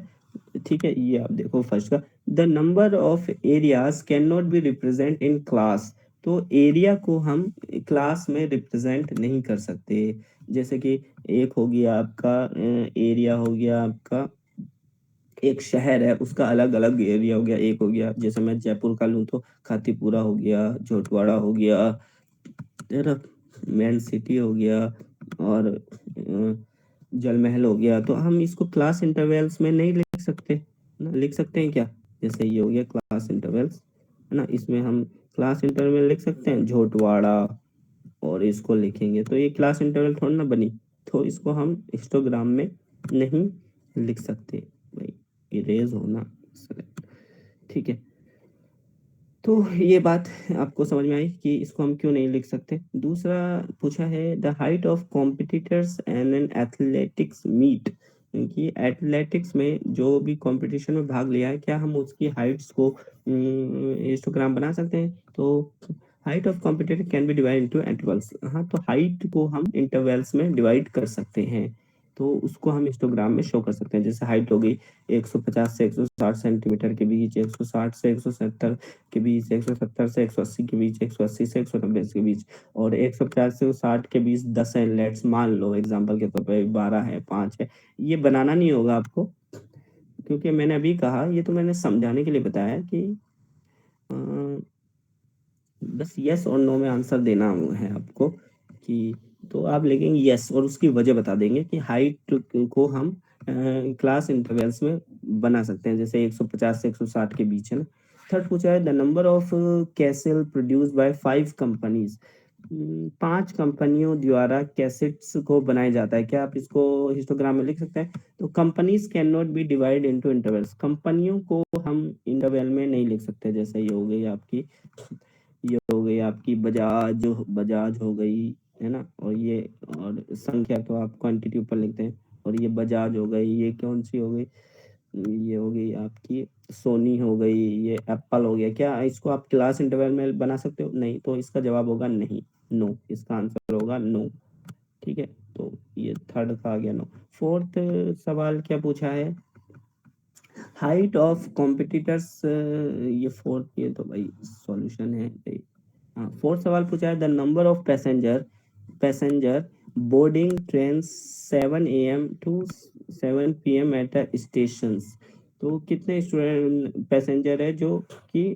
ठीक है, ये आप देखो फर्स्ट का, the number of areas can not be represent in class. तो एरिया को हम क्लास में रिप्रेजेंट नहीं कर सकते। जैसे कि एक हो गया आपका एरिया हो गया आपका, एक शहर है उसका अलग अलग एरिया हो गया। एक हो गया जैसे मैं जयपुर का लूँ तो खातीपुरा हो गया, झोटवाड़ा हो गया, तेरा मेन सिटी हो गया, और जल महल हो गया। तो हम इसको क्लास इंटरवल्स में नहीं लिख सकते ना। लिख सकते हैं क्या? जैसे ये हो गया क्लास इंटरवल्स, है ना, इसमें हम क्लास इंटरवल लिख सकते हैं झोटवाड़ा, और इसको लिखेंगे तो ये क्लास इंटरवल थोड़ी ना बनी। तो इसको हम हिस्टोग्राम में नहीं लिख सकते भाई, इरेज होना। ठीक है, तो ये बात आपको समझ में आई कि इसको हम क्यों नहीं लिख सकते। दूसरा पूछा है the height of competitors and an athletics meet. कि एथलेटिक्स में जो भी कंपटीशन में भाग लिया है क्या हम उसकी हाइट्स को हिस्टोग्राम बना सकते हैं? तो height of competitor can be divide into intervals. हाँ, तो हाइट को हम इंटरवल्स में डिवाइड कर सकते हैं। तो उसको हम हिस्टोग्राम में शो कर सकते हैं। जैसे हाइट हो गई 150 से 160 सेंटीमीटर के बीच, 160 से 170 के बीच, 170 से 180 के बीच, 180 से 190 के बीच, और 150 से 60 के बीच 10 है। लेट्स मान लो एग्जांपल के तौर पे 12 है, 5 है। ये बनाना नहीं होगा आपको, क्योंकि मैंने अभी कहा, ये तो मैंने समझाने के लिए बताया कि अ, बस यस और नो में आंसर देना है आपको कि, तो आप लिखेंगे यस और उसकी वजह बता देंगे कि हाइट को हम क्लास इंटरवल्स में बना सकते हैं। जैसे 150 से 160 के बीच, है ना। थर्ड पूछा है the number of castle produce by 5 companies. 5 कंपनियों द्वारा कैसेट्स को बनाया जाता है। क्या आप इसको हिस्टोग्राम में लिख सकते हैं? तो companies can not be divide into intervals. कंपनियों को हम इंटरवल में नहीं लिख सकते। जैसे ये हो गई आपकी, ये हो गई आपकी बजाज हो गई, है ना। और ये, और संख्या तो आप क्वांटिटी ऊपर लिखते हैं। और ये बजाज हो गई, ये कौन सी हो गई, ये हो गई आपकी सोनी हो गई, ये एप्पल हो गया। क्या इसको आप क्लास इंटरवल में बना सकते हो? नहीं। तो इसका जवाब होगा नहीं, नो। इसका आंसर होगा नो। ठीक है, तो ये थर्ड का आ गया नो। फोर्थ सवाल क्या पूछा है? हाइट ऑफ कॉम्पिटिटर्स, ये फोर्थ, ये तो भाई सॉल्यूशन है भाई। हाँ, फोर्थ सवाल पूछा है the number of passenger boarding train 7 AM to 7 PM at the station. तो कितने स्टूडेंट पैसेंजर है जो कि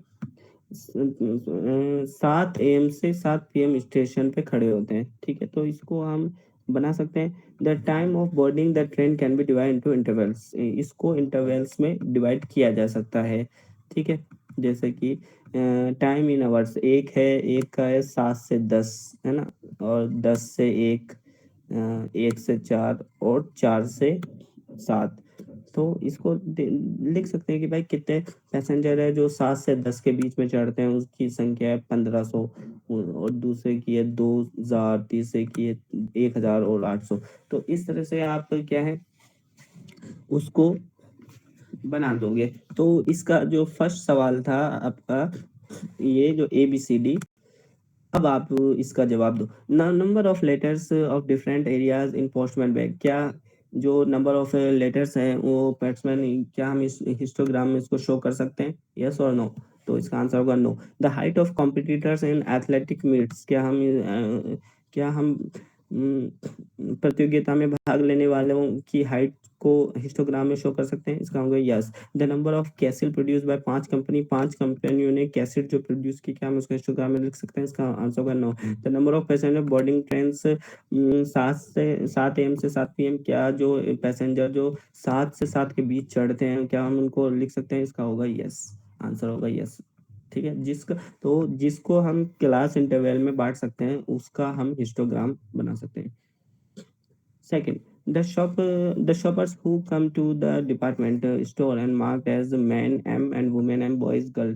7 AM से 7 PM स्टेशन पे खड़े होते हैं, ठीक है। तो इसको हम बना सकते हैं, the time of boarding the train can be divide into intervals. इसको इंटरवल्स में डिवाइड किया जा सकता है, ठीक है। जैसे कि टाइम इन आवर्स, एक का है 7 से 10, है ना, और 10 से 1, 1 से 4 और 4 से 7। तो इसको लिख सकते हैं कि भाई कितने पैसेंजर है जो 7 से 10 के बीच में चढ़ते हैं, उसकी संख्या है 1500, और दूसरे की है 2000, तीसरे की है 1000 और 800। तो इस तरह से आप क्या है उसको बना दोगे। तो इसका जो फर्स्ट सवाल था आपका, ये जो ABCD, अब आप इसका जवाब दो। Number of letters of different areas in postman bag, क्या जो नंबर ऑफ लेटर्स हैं वो पोस्टमैन, क्या हम इस हिस्टोग्राम में इसको शो कर सकते हैं, यस और नो? तो इसका आंसर होगा no. The height of competitors in athletic meets, क्या हम प्रतियोगिता में भाग लेने वालों की हाइट को हिस्टोग्राम में शो कर सकते हैं, इसका होगा yes. The number of cassette produce by 5 कंपनियों ने कैसेट जो प्रोड्यूस की, क्या हम उसको हिस्टोग्राम में लिख सकते हैं, इसका आंसर होगा no. The number of passenger boarding train 7 AM से 7 PM, क्या जो पैसेंजर जो 7 से 7 के बीच चढ़ते हैं, क्या हम उनको लिख सकते हैं, इसका होगा यस, आंसर होगा यस, ठीक है। जिसको हम क्लास इंटरवल में बांट सकते हैं उसका हम हिस्टोग्राम बना सकते हैं। Second, the shoppers who come to the department store and marked as men M and women and boys girl.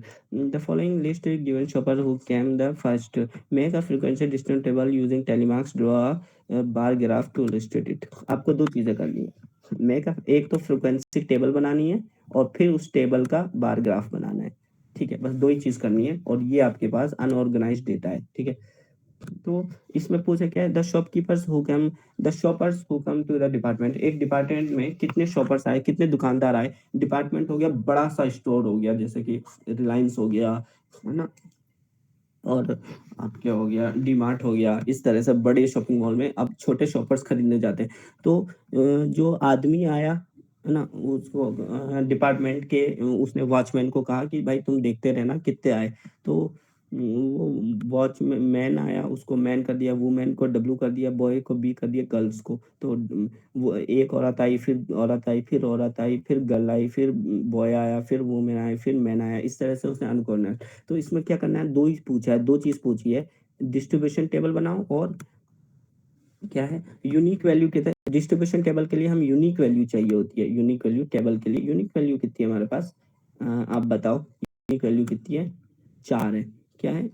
The following list is given shopper who came the first. Make a frequency distance table using telemarks. Draw a bar graph to illustrate it. आपको दो चीजें करनी है। एक तो frequency table बनानी है और फिर उस टेबल का बार ग्राफ बनाना है, ठीक है। बस दो ही चीज करनी है और ये आपके पास अनऑर्गेनाइज्ड डेटा है, ठीक है। तो इसमें पूछा क्या है, the shoppers who come to the department. एक डिपार्टमेंट में कितने शॉपर्स आए, कितने दुकानदार आए। डिपार्टमेंट हो गया बड़ा सा स्टोर हो गया, जैसे कि रिलायंस हो गया, है ना, और आप क्या हो गया, डीमार्ट हो गया। इस तरह से बड़े शॉपिंग मॉल में अब छोटे शॉपर्स खरीदने जाते हैं। तो जो आदमी आया, है ना, उसको डिपार्टमेंट के उसने वॉचमैन को कहा कि भाई तुम देखते रहना कितने आए। तो वो वॉचमैन आया, उसको मैन कर दिया, वुमेन को W कर दिया, बॉय को B कर दिया, गर्ल्स को। तो वो एक औरत आई, फिर औरत आई, फिर औरत आई, फिर गर्ल आई, फिर बॉय आया, फिर वुमेन आए, फिर मैन आया। इस तरह से उसने अनकॉर्नर। तो इसमें क्या करना है, दो ही पूछा है, दो चीज पूछी है, डिस्ट्रीब्यूशन टेबल बनाओ और क्या है, यूनिक वैल्यू कितना है। डिस्ट्रीब्यूशन टेबल के लिए हम यूनिक वैल्यू चाहिए होती है, यूनिक वैल्यू टेबल के लिए यूनिक वैल्यू कितनी है हमारे पास, आप बताओ यूनिक वैल्यू कितनी है, 4 है। क्या है,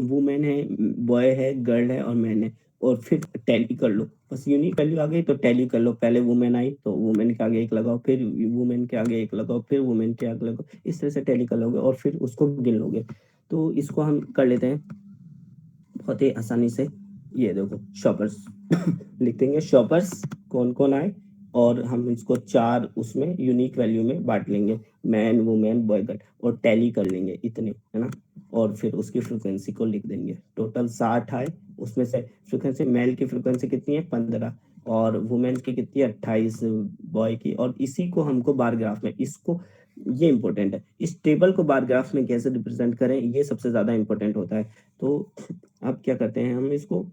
वुमेन है, बॉय है, गर्ल है और मैन है। और फिर टैली कर लो, बस यूनिक वैल्यू आ गई तो टैली कर लो। पहले वुमेन आई तो वुमेन के आगे एक लगाओ, फिर वुमेन के आगे एक लगाओ, फिर वुमेन के आगे लगाओ। इस तरह से टैली कर लोगे और फिर उसको गिन लोगे। तो इसको हम कर लेते हैं बहुत ही आसानी से। ये देखो शॉपर्स लिख देंगे, शॉपर्स कौन कौन आए, और हम इसको 4 उसमें यूनिक वैल्यू में बांट लेंगे, मैन वुमेन बॉय गर्ल, और टैली कर लेंगे इतने, है ना। और फिर उसकी फ्रिक्वेंसी को लिख देंगे, टोटल 60 आए। उसमें से फ्रिक्वेंसी, मेल की फ्रिक्वेंसी कितनी है 15, और वुमेन की कितनी है 28, बॉय की। और इसी को हमको बार ग्राफ में, इसको, ये इंपॉर्टेंट है, इस टेबल को बार ग्राफ में कैसे रिप्रेजेंट करें, ये सबसे ज्यादा इंपॉर्टेंट होता है। तो अब क्या करते हैं हम इसको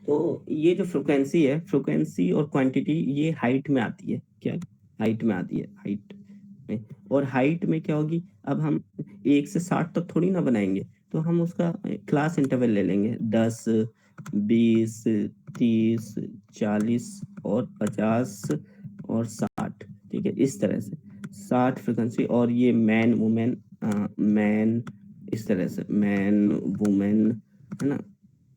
तो ये जो फ्रिक्वेंसी है, फ्रिक्वेंसी और क्वांटिटी, ये हाइट में आती है, क्या हाइट में आती है, हाइट में। और हाइट में क्या होगी, अब हम 1 से 60 तक थोड़ी ना बनाएंगे, तो हम उसका क्लास इंटरवल ले लेंगे, 10, 20, 30, 40 और 50 और 60, ठीक है। इस तरह से 60 फ्रिक्वेंसी, और ये मैन वुमेन, मैन, इस तरह से मैन वुमेन, है ना,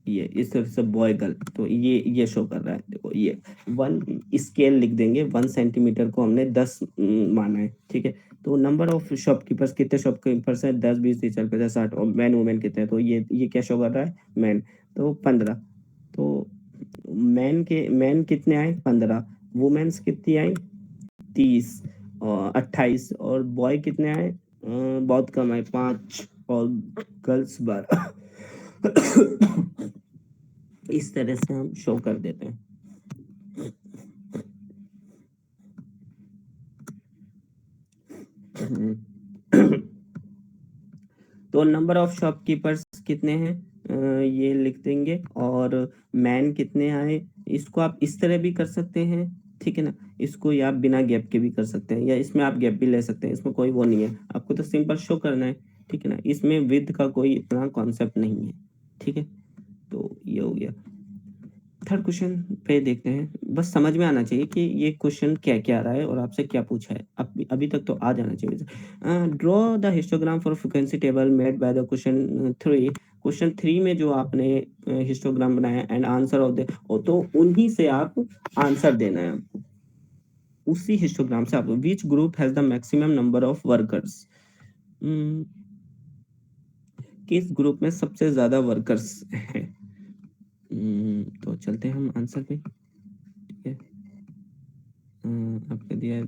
ये इस तरह से बॉय गर्ल। तो ये शो कर रहा है, देखो ये 1 स्केल लिख देंगे, 1 सेंटीमीटर को हमने 10 माना है, ठीक है। तो नंबर ऑफ शॉपकीपर्स, कितने शॉपकीपर्स है, 10, 20, 30, 40, 50, 60, और मैन वुमेन कितने हैं, तो ये क्या शो कर रहा है, मैन, तो 15। तो मैन कितने आए 15, वुमेन्स कितनी आई 30 और 28, और बॉय कितने आए बहुत कम आए 5, और गर्ल्स 12 इस तरह से हम शो कर देते हैं। तो नंबर ऑफ शॉपकीपर्स कितने हैं ये लिख देंगे, और मैन कितने आए। इसको आप इस तरह भी कर सकते हैं, ठीक है ना। इसको या आप बिना गैप के भी कर सकते हैं, या इसमें आप गैप भी ले सकते हैं, इसमें कोई वो नहीं है, आपको तो सिंपल शो करना है, ठीक है ना। इसमें विद का कोई इतना कॉन्सेप्ट नहीं है, ठीक है। तो ये हो गया। थर्ड क्वेश्चन पे देखते हैं, बस समझ में आना चाहिए कि ये क्वेश्चन क्या क्या आ रहा है और आपसे क्या पूछा है, अभी तक तो आ जाना चाहिए। Draw the histogram for frequency table made by the question 3 में जो आपने हिस्टोग्राम बनाया एंड आंसर ऑफ द, तो उन्हीं से आप आंसर देना है आपको, उसी हिस्टोग्राम से। आप which group has the maximum number of workers, किस ग्रुप में सबसे ज्यादा वर्कर्स हैं। तो चलते हैं हम आंसर पे, ठीक है। आपको दिया है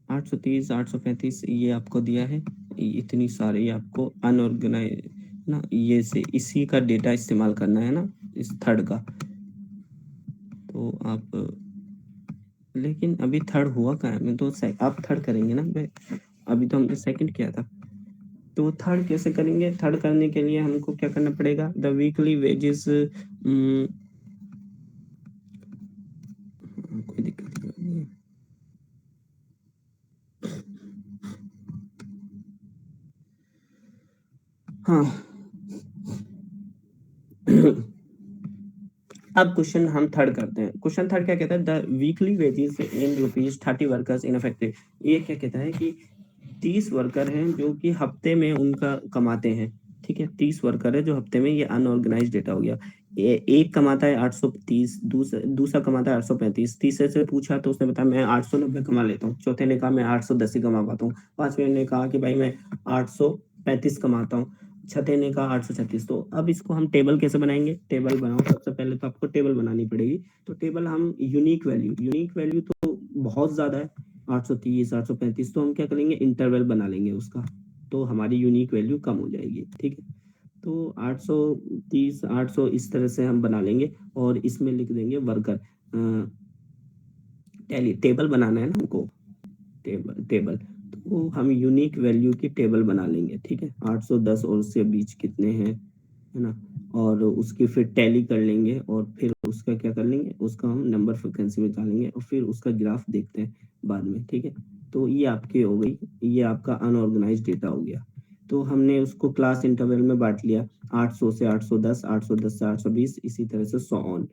830, 835, ये आपको दिया है, इतनी सारी आपको अनऑर्गेनाइज ना, ये से इसी का डेटा इस्तेमाल करना है ना, इस थर्ड का। तो आप, लेकिन अभी थर्ड हुआ कहाँ है, मैं तो आप थर्ड करेंगे ना, मैं अभी तो हमने सेकंड किया था। तो थर्ड कैसे करेंगे, थर्ड करने के लिए हमको क्या करना पड़ेगा, द वीकली वेजेस, कोई दिक्कत नहीं है। हाँ अब क्वेश्चन हम थर्ड करते हैं। क्वेश्चन थर्ड क्या कहता है, the weekly wages in ₹30 workers in affected. ये क्या कहता है कि 30 वर्कर हैं जो कि हफ्ते में उनका कमाते हैं, ठीक है। 30 वर्कर है जो हफ्ते में, ये अनऑर्गेनाइज डेटा हो गया। एक कमाता है 830, दूसरा कमाता है 835। तीसरे से पूछा तो उसने बताया मैं 890 कमा लेता हूँ। चौथे ने कहा मैं 810 ही कमा पाता हूँ। पांचवें ने कहा कि भाई मैं 835 कमाता हूँ। छठे ने कहा 836। तो अब इसको हम टेबल कैसे बनाएंगे, टेबल बनाओ। सबसे पहले तो आपको टेबल बनानी पड़ेगी। तो टेबल हम यूनिक वैल्यू तो बहुत ज्यादा है, 830, 835। तो हम क्या करेंगे, इंटरवल बना लेंगे उसका, तो हमारी यूनिक वैल्यू कम हो जाएगी, ठीक है। तो 830, 800 इस तरह से हम बना लेंगे, और इसमें लिख देंगे वर्कर। टेबल बनाना है ना हमको, टेबल तो हम यूनिक वैल्यू की टेबल बना लेंगे, ठीक है। 810 और उससे बीच कितने हैं, है ना। और उसकी फिर टैली कर लेंगे, और फिर उसका क्या कर लेंगे, उसका हम नंबर फ्रिक्वेंसी निकालेंगे, और फिर उसका ग्राफ देखते हैं बाद में, ठीक है। तो ये आपकी हो गई, ये आपका अनऑर्गेनाइज डेटा हो गया। तो हमने उसको क्लास इंटरवल में बांट लिया, 800 से 810, 810 से 820, इसी तरह से सो ऑन।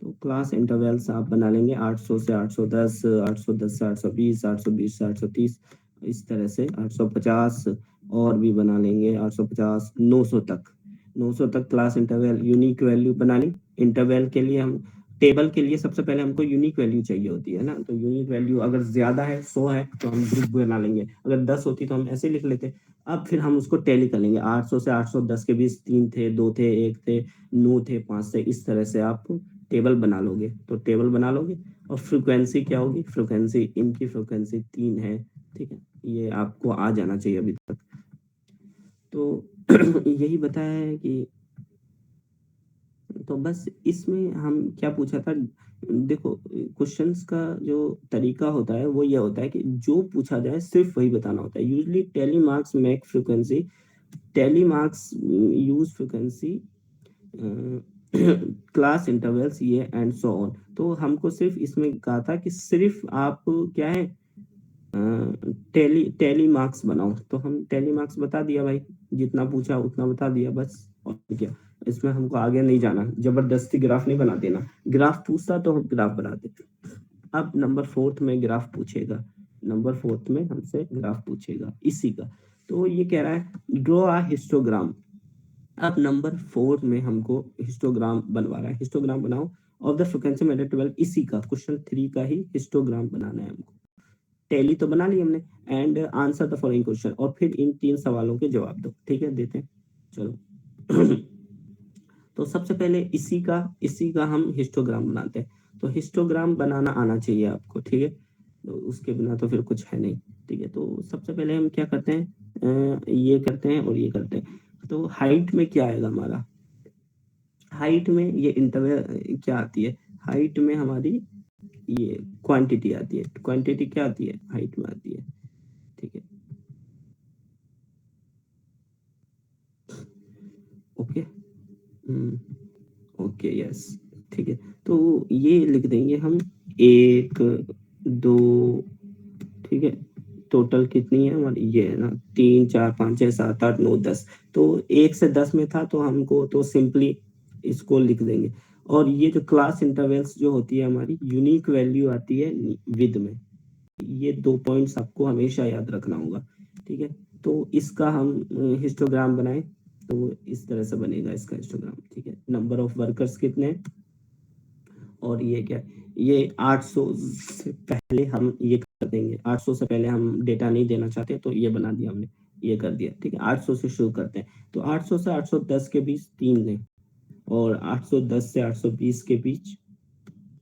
तो क्लास इंटरवल्स आप बना लेंगे 800 से 810, 810 से 820, 820 से 830, इस तरह से 850, और भी बना लेंगे 850, 900 तक। 900 तक क्लास इंटरवल यूनिक वैल्यू बना ली। इंटरवल के लिए हम, टेबल के लिए सबसे पहले हमको यूनिक वैल्यू चाहिए होती है ना। तो यूनिक वैल्यू अगर ज्यादा है, 100 है, तो हम ग्रुप बना लेंगे। अगर 10 होती तो हम ऐसे लिख लेते। अब फिर हम उसको टैली कर लेंगे, 800 से 810 के बीच 3 थे, 2 थे, 1 थे, 9 थे, 5 थे, इस तरह से आप टेबल बना लोगे। तो टेबल बना लोगे, और फ्रीक्वेंसी क्या होगी, फ्रीक्वेंसी, इनकी फ्रीक्वेंसी 3 है, ठीक है। ये आपको आ जाना चाहिए अभी तक। तो यही बताया है कि, तो बस इसमें हम क्या पूछा था, देखो क्वेश्चंस का जो तरीका होता है वो ये होता है कि जो पूछा जाए सिर्फ वही बताना होता है। Usually tally marks make frequency, tally marks use frequency, class intervals, ये एंड सो ऑन। तो हमको सिर्फ इसमें कहा था कि सिर्फ आप क्या है, टेली मार्क्स बनाओ। तो हम टेली मार्क्स बता दिया भाई, जितना पूछा उतना बता दिया बस, और क्या। इसमें हमको आगे नहीं जाना, जबरदस्ती ग्राफ नहीं बना देना। ग्राफ पूछता तो हम ग्राफ बना देते। अब नंबर 4 में ग्राफ पूछेगा, नंबर 4 में हमसे ग्राफ पूछेगा इसी का। तो ये कह रहा है ड्रॉ अ हिस्टोग्राम। अब नंबर 4 में हमको हिस्टोग्राम बनवा रहा है, हिस्टोग्राम बनाओ ऑफ द फ्रीक्वेंसी मेथड 12, इसी का क्वेश्चन 3 का ही हिस्टोग्राम बनाना है हमको। टैली तो बना ली हमने, and answer the following question, और फिर इन 3 सवालों के जवाब दो, ठीक है। देते हैं, चलो। तो सबसे पहले इसी का हम हिस्टोग्राम बनाते हैं। तो हिस्टोग्राम बनाना आना चाहिए आपको, ठीक है। तो उसके बिना तो फिर कुछ है नहीं, ठीक है। तो सबसे पहले हम क्या करते हैं, ये करते हैं और ये करते हैं। तो हाइट में क्या आएगा हमारा, हाइट में ये इंटरवल क्या आती है, हाइट में हमारी ये क्वांटिटी आती है, क्वांटिटी क्या आती है, हाइट में आती है, ठीक है। ओके, ओके, यस, ठीक है। तो ये लिख देंगे हम, एक, दो, ठीक है। टोटल कितनी है हमारी, ये है ना, 3 4 5 6 7 8 9 10। तो 1 से 10 में था, तो हमको तो सिंपली इसको लिख देंगे। और ये जो क्लास इंटरवल्स जो होती है हमारी, यूनिक वैल्यू आती है विद में। ये 2 पॉइंट्स आपको हमेशा याद रखना होगा, ठीक है। तो इसका हम हिस्टोग्राम बनाए, तो इस तरह से बनेगा इसका हिस्टोग्राम, ठीक है। नंबर ऑफ वर्कर्स कितने हैं, और ये क्या है, ये 800 से पहले हम ये कर देंगे, 800 से पहले हम डेटा नहीं देना चाहते, तो ये बना दिया हमने, ये कर दिया, ठीक है। 800 से शुरू करते हैं, तो 800 से 810 के बीच 3 दें, और 810 से 820 के बीच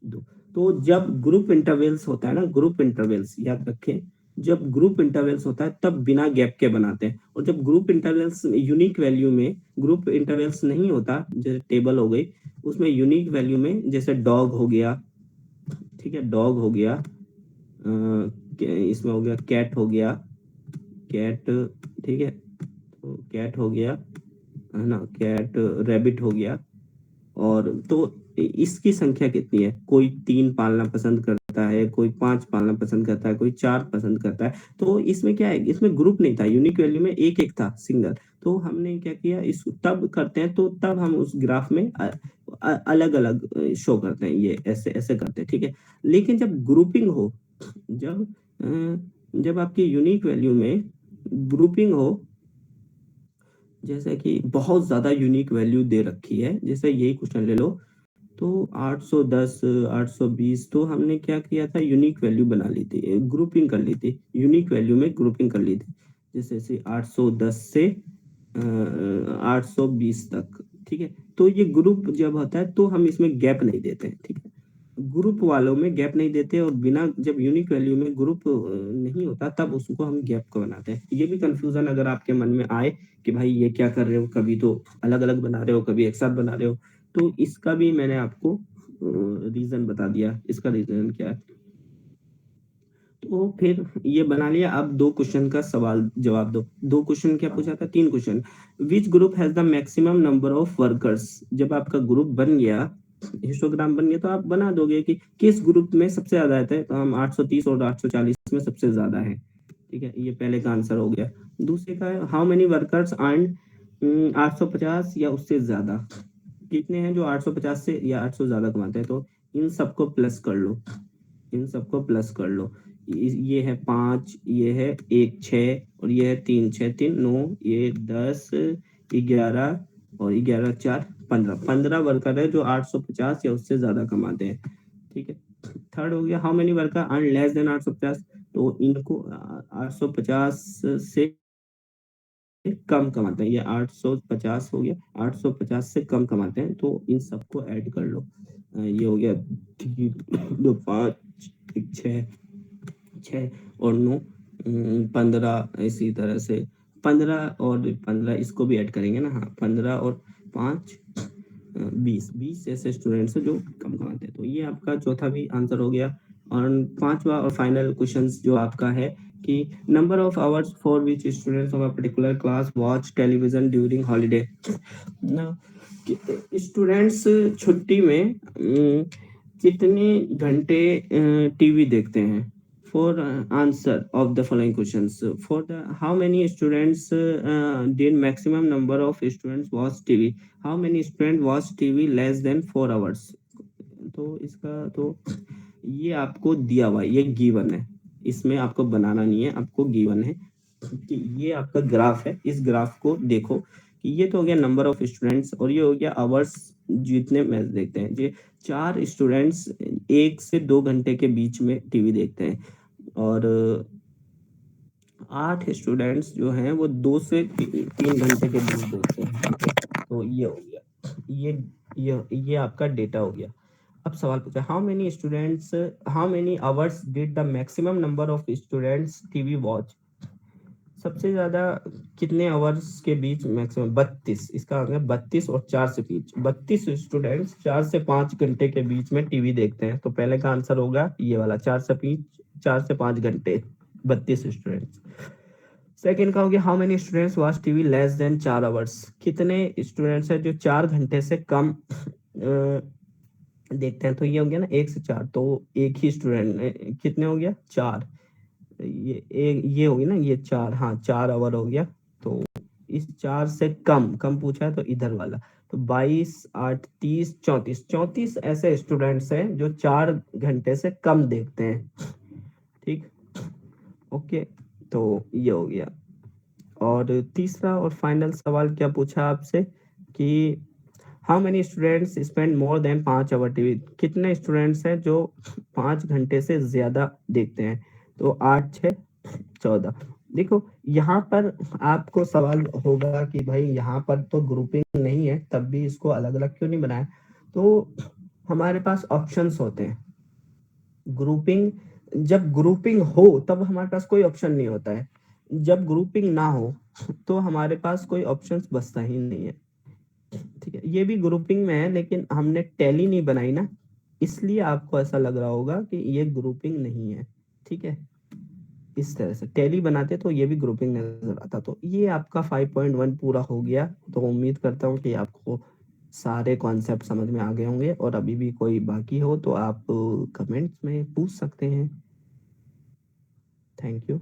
2। तो जब ग्रुप इंटरवल्स होता है ना, ग्रुप इंटरवल्स याद रखें, जब ग्रुप इंटरवल्स होता है तब बिना गैप के बनाते हैं, और जब ग्रुप इंटरवल्स यूनिक वैल्यू में ग्रुप इंटरवल्स नहीं होता, जैसे टेबल हो गई, उसमें यूनिक वैल्यू में जैसे डॉग हो गया, ठीक है, डॉग हो गया, इसमें हो गया कैट, हो गया कैट, ठीक है, तो कैट हो गया, है ना, कैट, रैबिट हो गया। और तो इसकी संख्या कितनी है, कोई 3 पालना पसंद करता है, कोई 5 पालना पसंद करता है, कोई 4 पसंद करता है। तो इसमें क्या है, इसमें ग्रुप नहीं था, यूनिक वैल्यू में एक एक था, सिंगल। तो हमने क्या किया, इस तब करते हैं, तो तब हम उस ग्राफ में अलग अलग शो करते हैं, ये ऐसे ऐसे करते हैं, ठीक है। लेकिन जब ग्रुपिंग हो, जब जब आपकी यूनिक वैल्यू में ग्रुपिंग हो, जैसे कि बहुत ज्यादा यूनिक वैल्यू दे रखी है, जैसे यही क्वेश्चन ले लो, तो 810 820, तो हमने क्या किया था, यूनिक वैल्यू बना ली थी, ग्रुपिंग कर ली थी, यूनिक वैल्यू में ग्रुपिंग कर ली थी, जैसे 810 से 820 तक, ठीक है। तो ये ग्रुप जब होता है, तो हम इसमें गैप नहीं देते हैं, ठीक है। ग्रुप वालों में गैप नहीं देते, और बिना, जब यूनिक वैल्यू में ग्रुप नहीं होता, तब उसको हम गैप को बनाते हैं। ये भी कंफ्यूजन अगर आपके मन में आए कि भाई ये क्या कर रहे हो, कभी तो अलग अलग बना रहे हो, कभी एक साथ बना रहे हो, तो इसका भी मैंने आपको रीजन बता दिया, इसका रीजन क्या है। तो फिर ये बना लिया, अब 2 क्वेश्चन का सवाल जवाब दो। 2 क्वेश्चन क्या पूछा था, 3 question. Which group has the maximum number of workers. जब आपका ग्रुप बन गया, हिस्टोग्राम बन गया, तो आप बना दोगे कि किस ग्रुप में सबसे ज्यादा आता है, तो हम 830 और 840 में सबसे ज्यादा है, ठीक है। ये पहले का आंसर हो गया। दूसरे का है, हाउ मेनी वर्कर्स अर्न 850 या उससे ज्यादा, कितने हैं जो 850 से या 800 ज्यादा कमाते हैं, तो इन सबको प्लस कर लो, इन सबको प्लस कर लो। ये है 5, ये है 1 6, और ये है 3 6 3 9, ये 10 11, और 11 4 15, 15 वर्कर है जो 850 या उससे ज्यादा कमाते हैं, ठीक है। थर्ड हो गया, how many worker earn less than 850, तो इनको 850 से कम कमाते हैं, ये 850 हो गया, 850 से कम कमाते हैं, तो इन सबको ऐड कर लो। ये हो गया 3 2 5 6 6 और 9 15, इसी तरह से 15 और 15 इसको भी ऐड करेंगे ना, हाँ, 15 और 5 20, 20 ऐसे स्टूडेंट्स हैं जो कम कमाते हैं। तो ये आपका चौथा भी आंसर हो गया। और पांचवा और फाइनल क्वेश्चन जो आपका है कि number of hours for which students of a particular class watch television during holiday ना, स्टूडेंट्स छुट्टी में कितने घंटे टीवी देखते हैं। For answer of the following questions, for the how many students did maximum number of students watch TV, how many students watch TV less than 4 hours, तो इसका तो ये आपको दिया हुआ है, ये गिवन है, इसमें आपको बनाना नहीं है, आपको गिवन है कि ये आपका ग्राफ है, इस ग्राफ को देखो कि ये तो हो गया नंबर ऑफ स्टूडेंट्स, और ये हो गया आवर्स जितने मैच देखते हैं। ये 4 स्टूडेंट्स 1 से 2 घंटे के बीच में टीवी देखते हैं, और 8 स्टूडेंट्स जो हैं वो 2 से 3 घंटे के बीच देखते हैं, ठीक है। तो ये हो गया, ये आपका डेटा हो गया। अब सवाल पूछा, how many hours did the maximum number of students TV watch, सबसे ज्यादा कितने आवर्स के बीच मैक्सिमम 32, इसका आंसर 32 और 4 से बीच, 32 स्टूडेंट्स 4 से 5 घंटे के बीच में टीवी देखते हैं। तो पहले का आंसर होगा ये वाला 4 से 5 घंटे 32 स्टूडेंट्स। सेकेंड का हो गया how many students watch TV less than 4 hours, कितने स्टूडेंट्स हैं जो 4 घंटे से कम देखते हैं। तो ये हो गया ना 1 से 4, तो एक ही स्टूडेंट कितने हो गया 4, ये होगी ना ये 4, हाँ 4 आवर हो गया। तो इस 4 से कम कम पूछा है तो इधर वाला, तो 22 8 30 34 ऐसे स्टूडेंट्स हैं जो 4 घंटे से कम देखते हैं। ठीक, ओके, तो ये हो गया। और तीसरा और फाइनल सवाल क्या पूछा आपसे कि how many students spend more than 5 hour TV, कितने स्टूडेंट्स हैं जो 5 घंटे से ज्यादा देखते हैं। तो 8 6 14। देखो यहाँ पर आपको सवाल होगा कि भाई यहाँ पर तो ग्रुपिंग नहीं है, तब भी इसको अलग अलग क्यों नहीं बनाया। तो हमारे पास ऑप्शंस होते हैं। ग्रुपिंग, जब ग्रुपिंग हो तब हमारे पास कोई ऑप्शन नहीं होता है, जब ग्रुपिंग ना हो तो हमारे पास कोई ऑप्शंस बचता ही नहीं है। ठीक है, ये भी ग्रुपिंग में है लेकिन हमने टैली नहीं बनाई ना, इसलिए आपको ऐसा लग रहा होगा कि ये ग्रुपिंग नहीं है। ठीक है, इस तरह से टैली बनाते तो ये भी ग्रुपिंग नजर आता। तो ये आपका 5.1 पूरा हो गया। तो उम्मीद करता हूँ कि आपको सारे कॉन्सेप्ट समझ में आ गए होंगे, और अभी भी कोई बाकी हो तो आप कमेंट्स में पूछ सकते हैं। Thank you.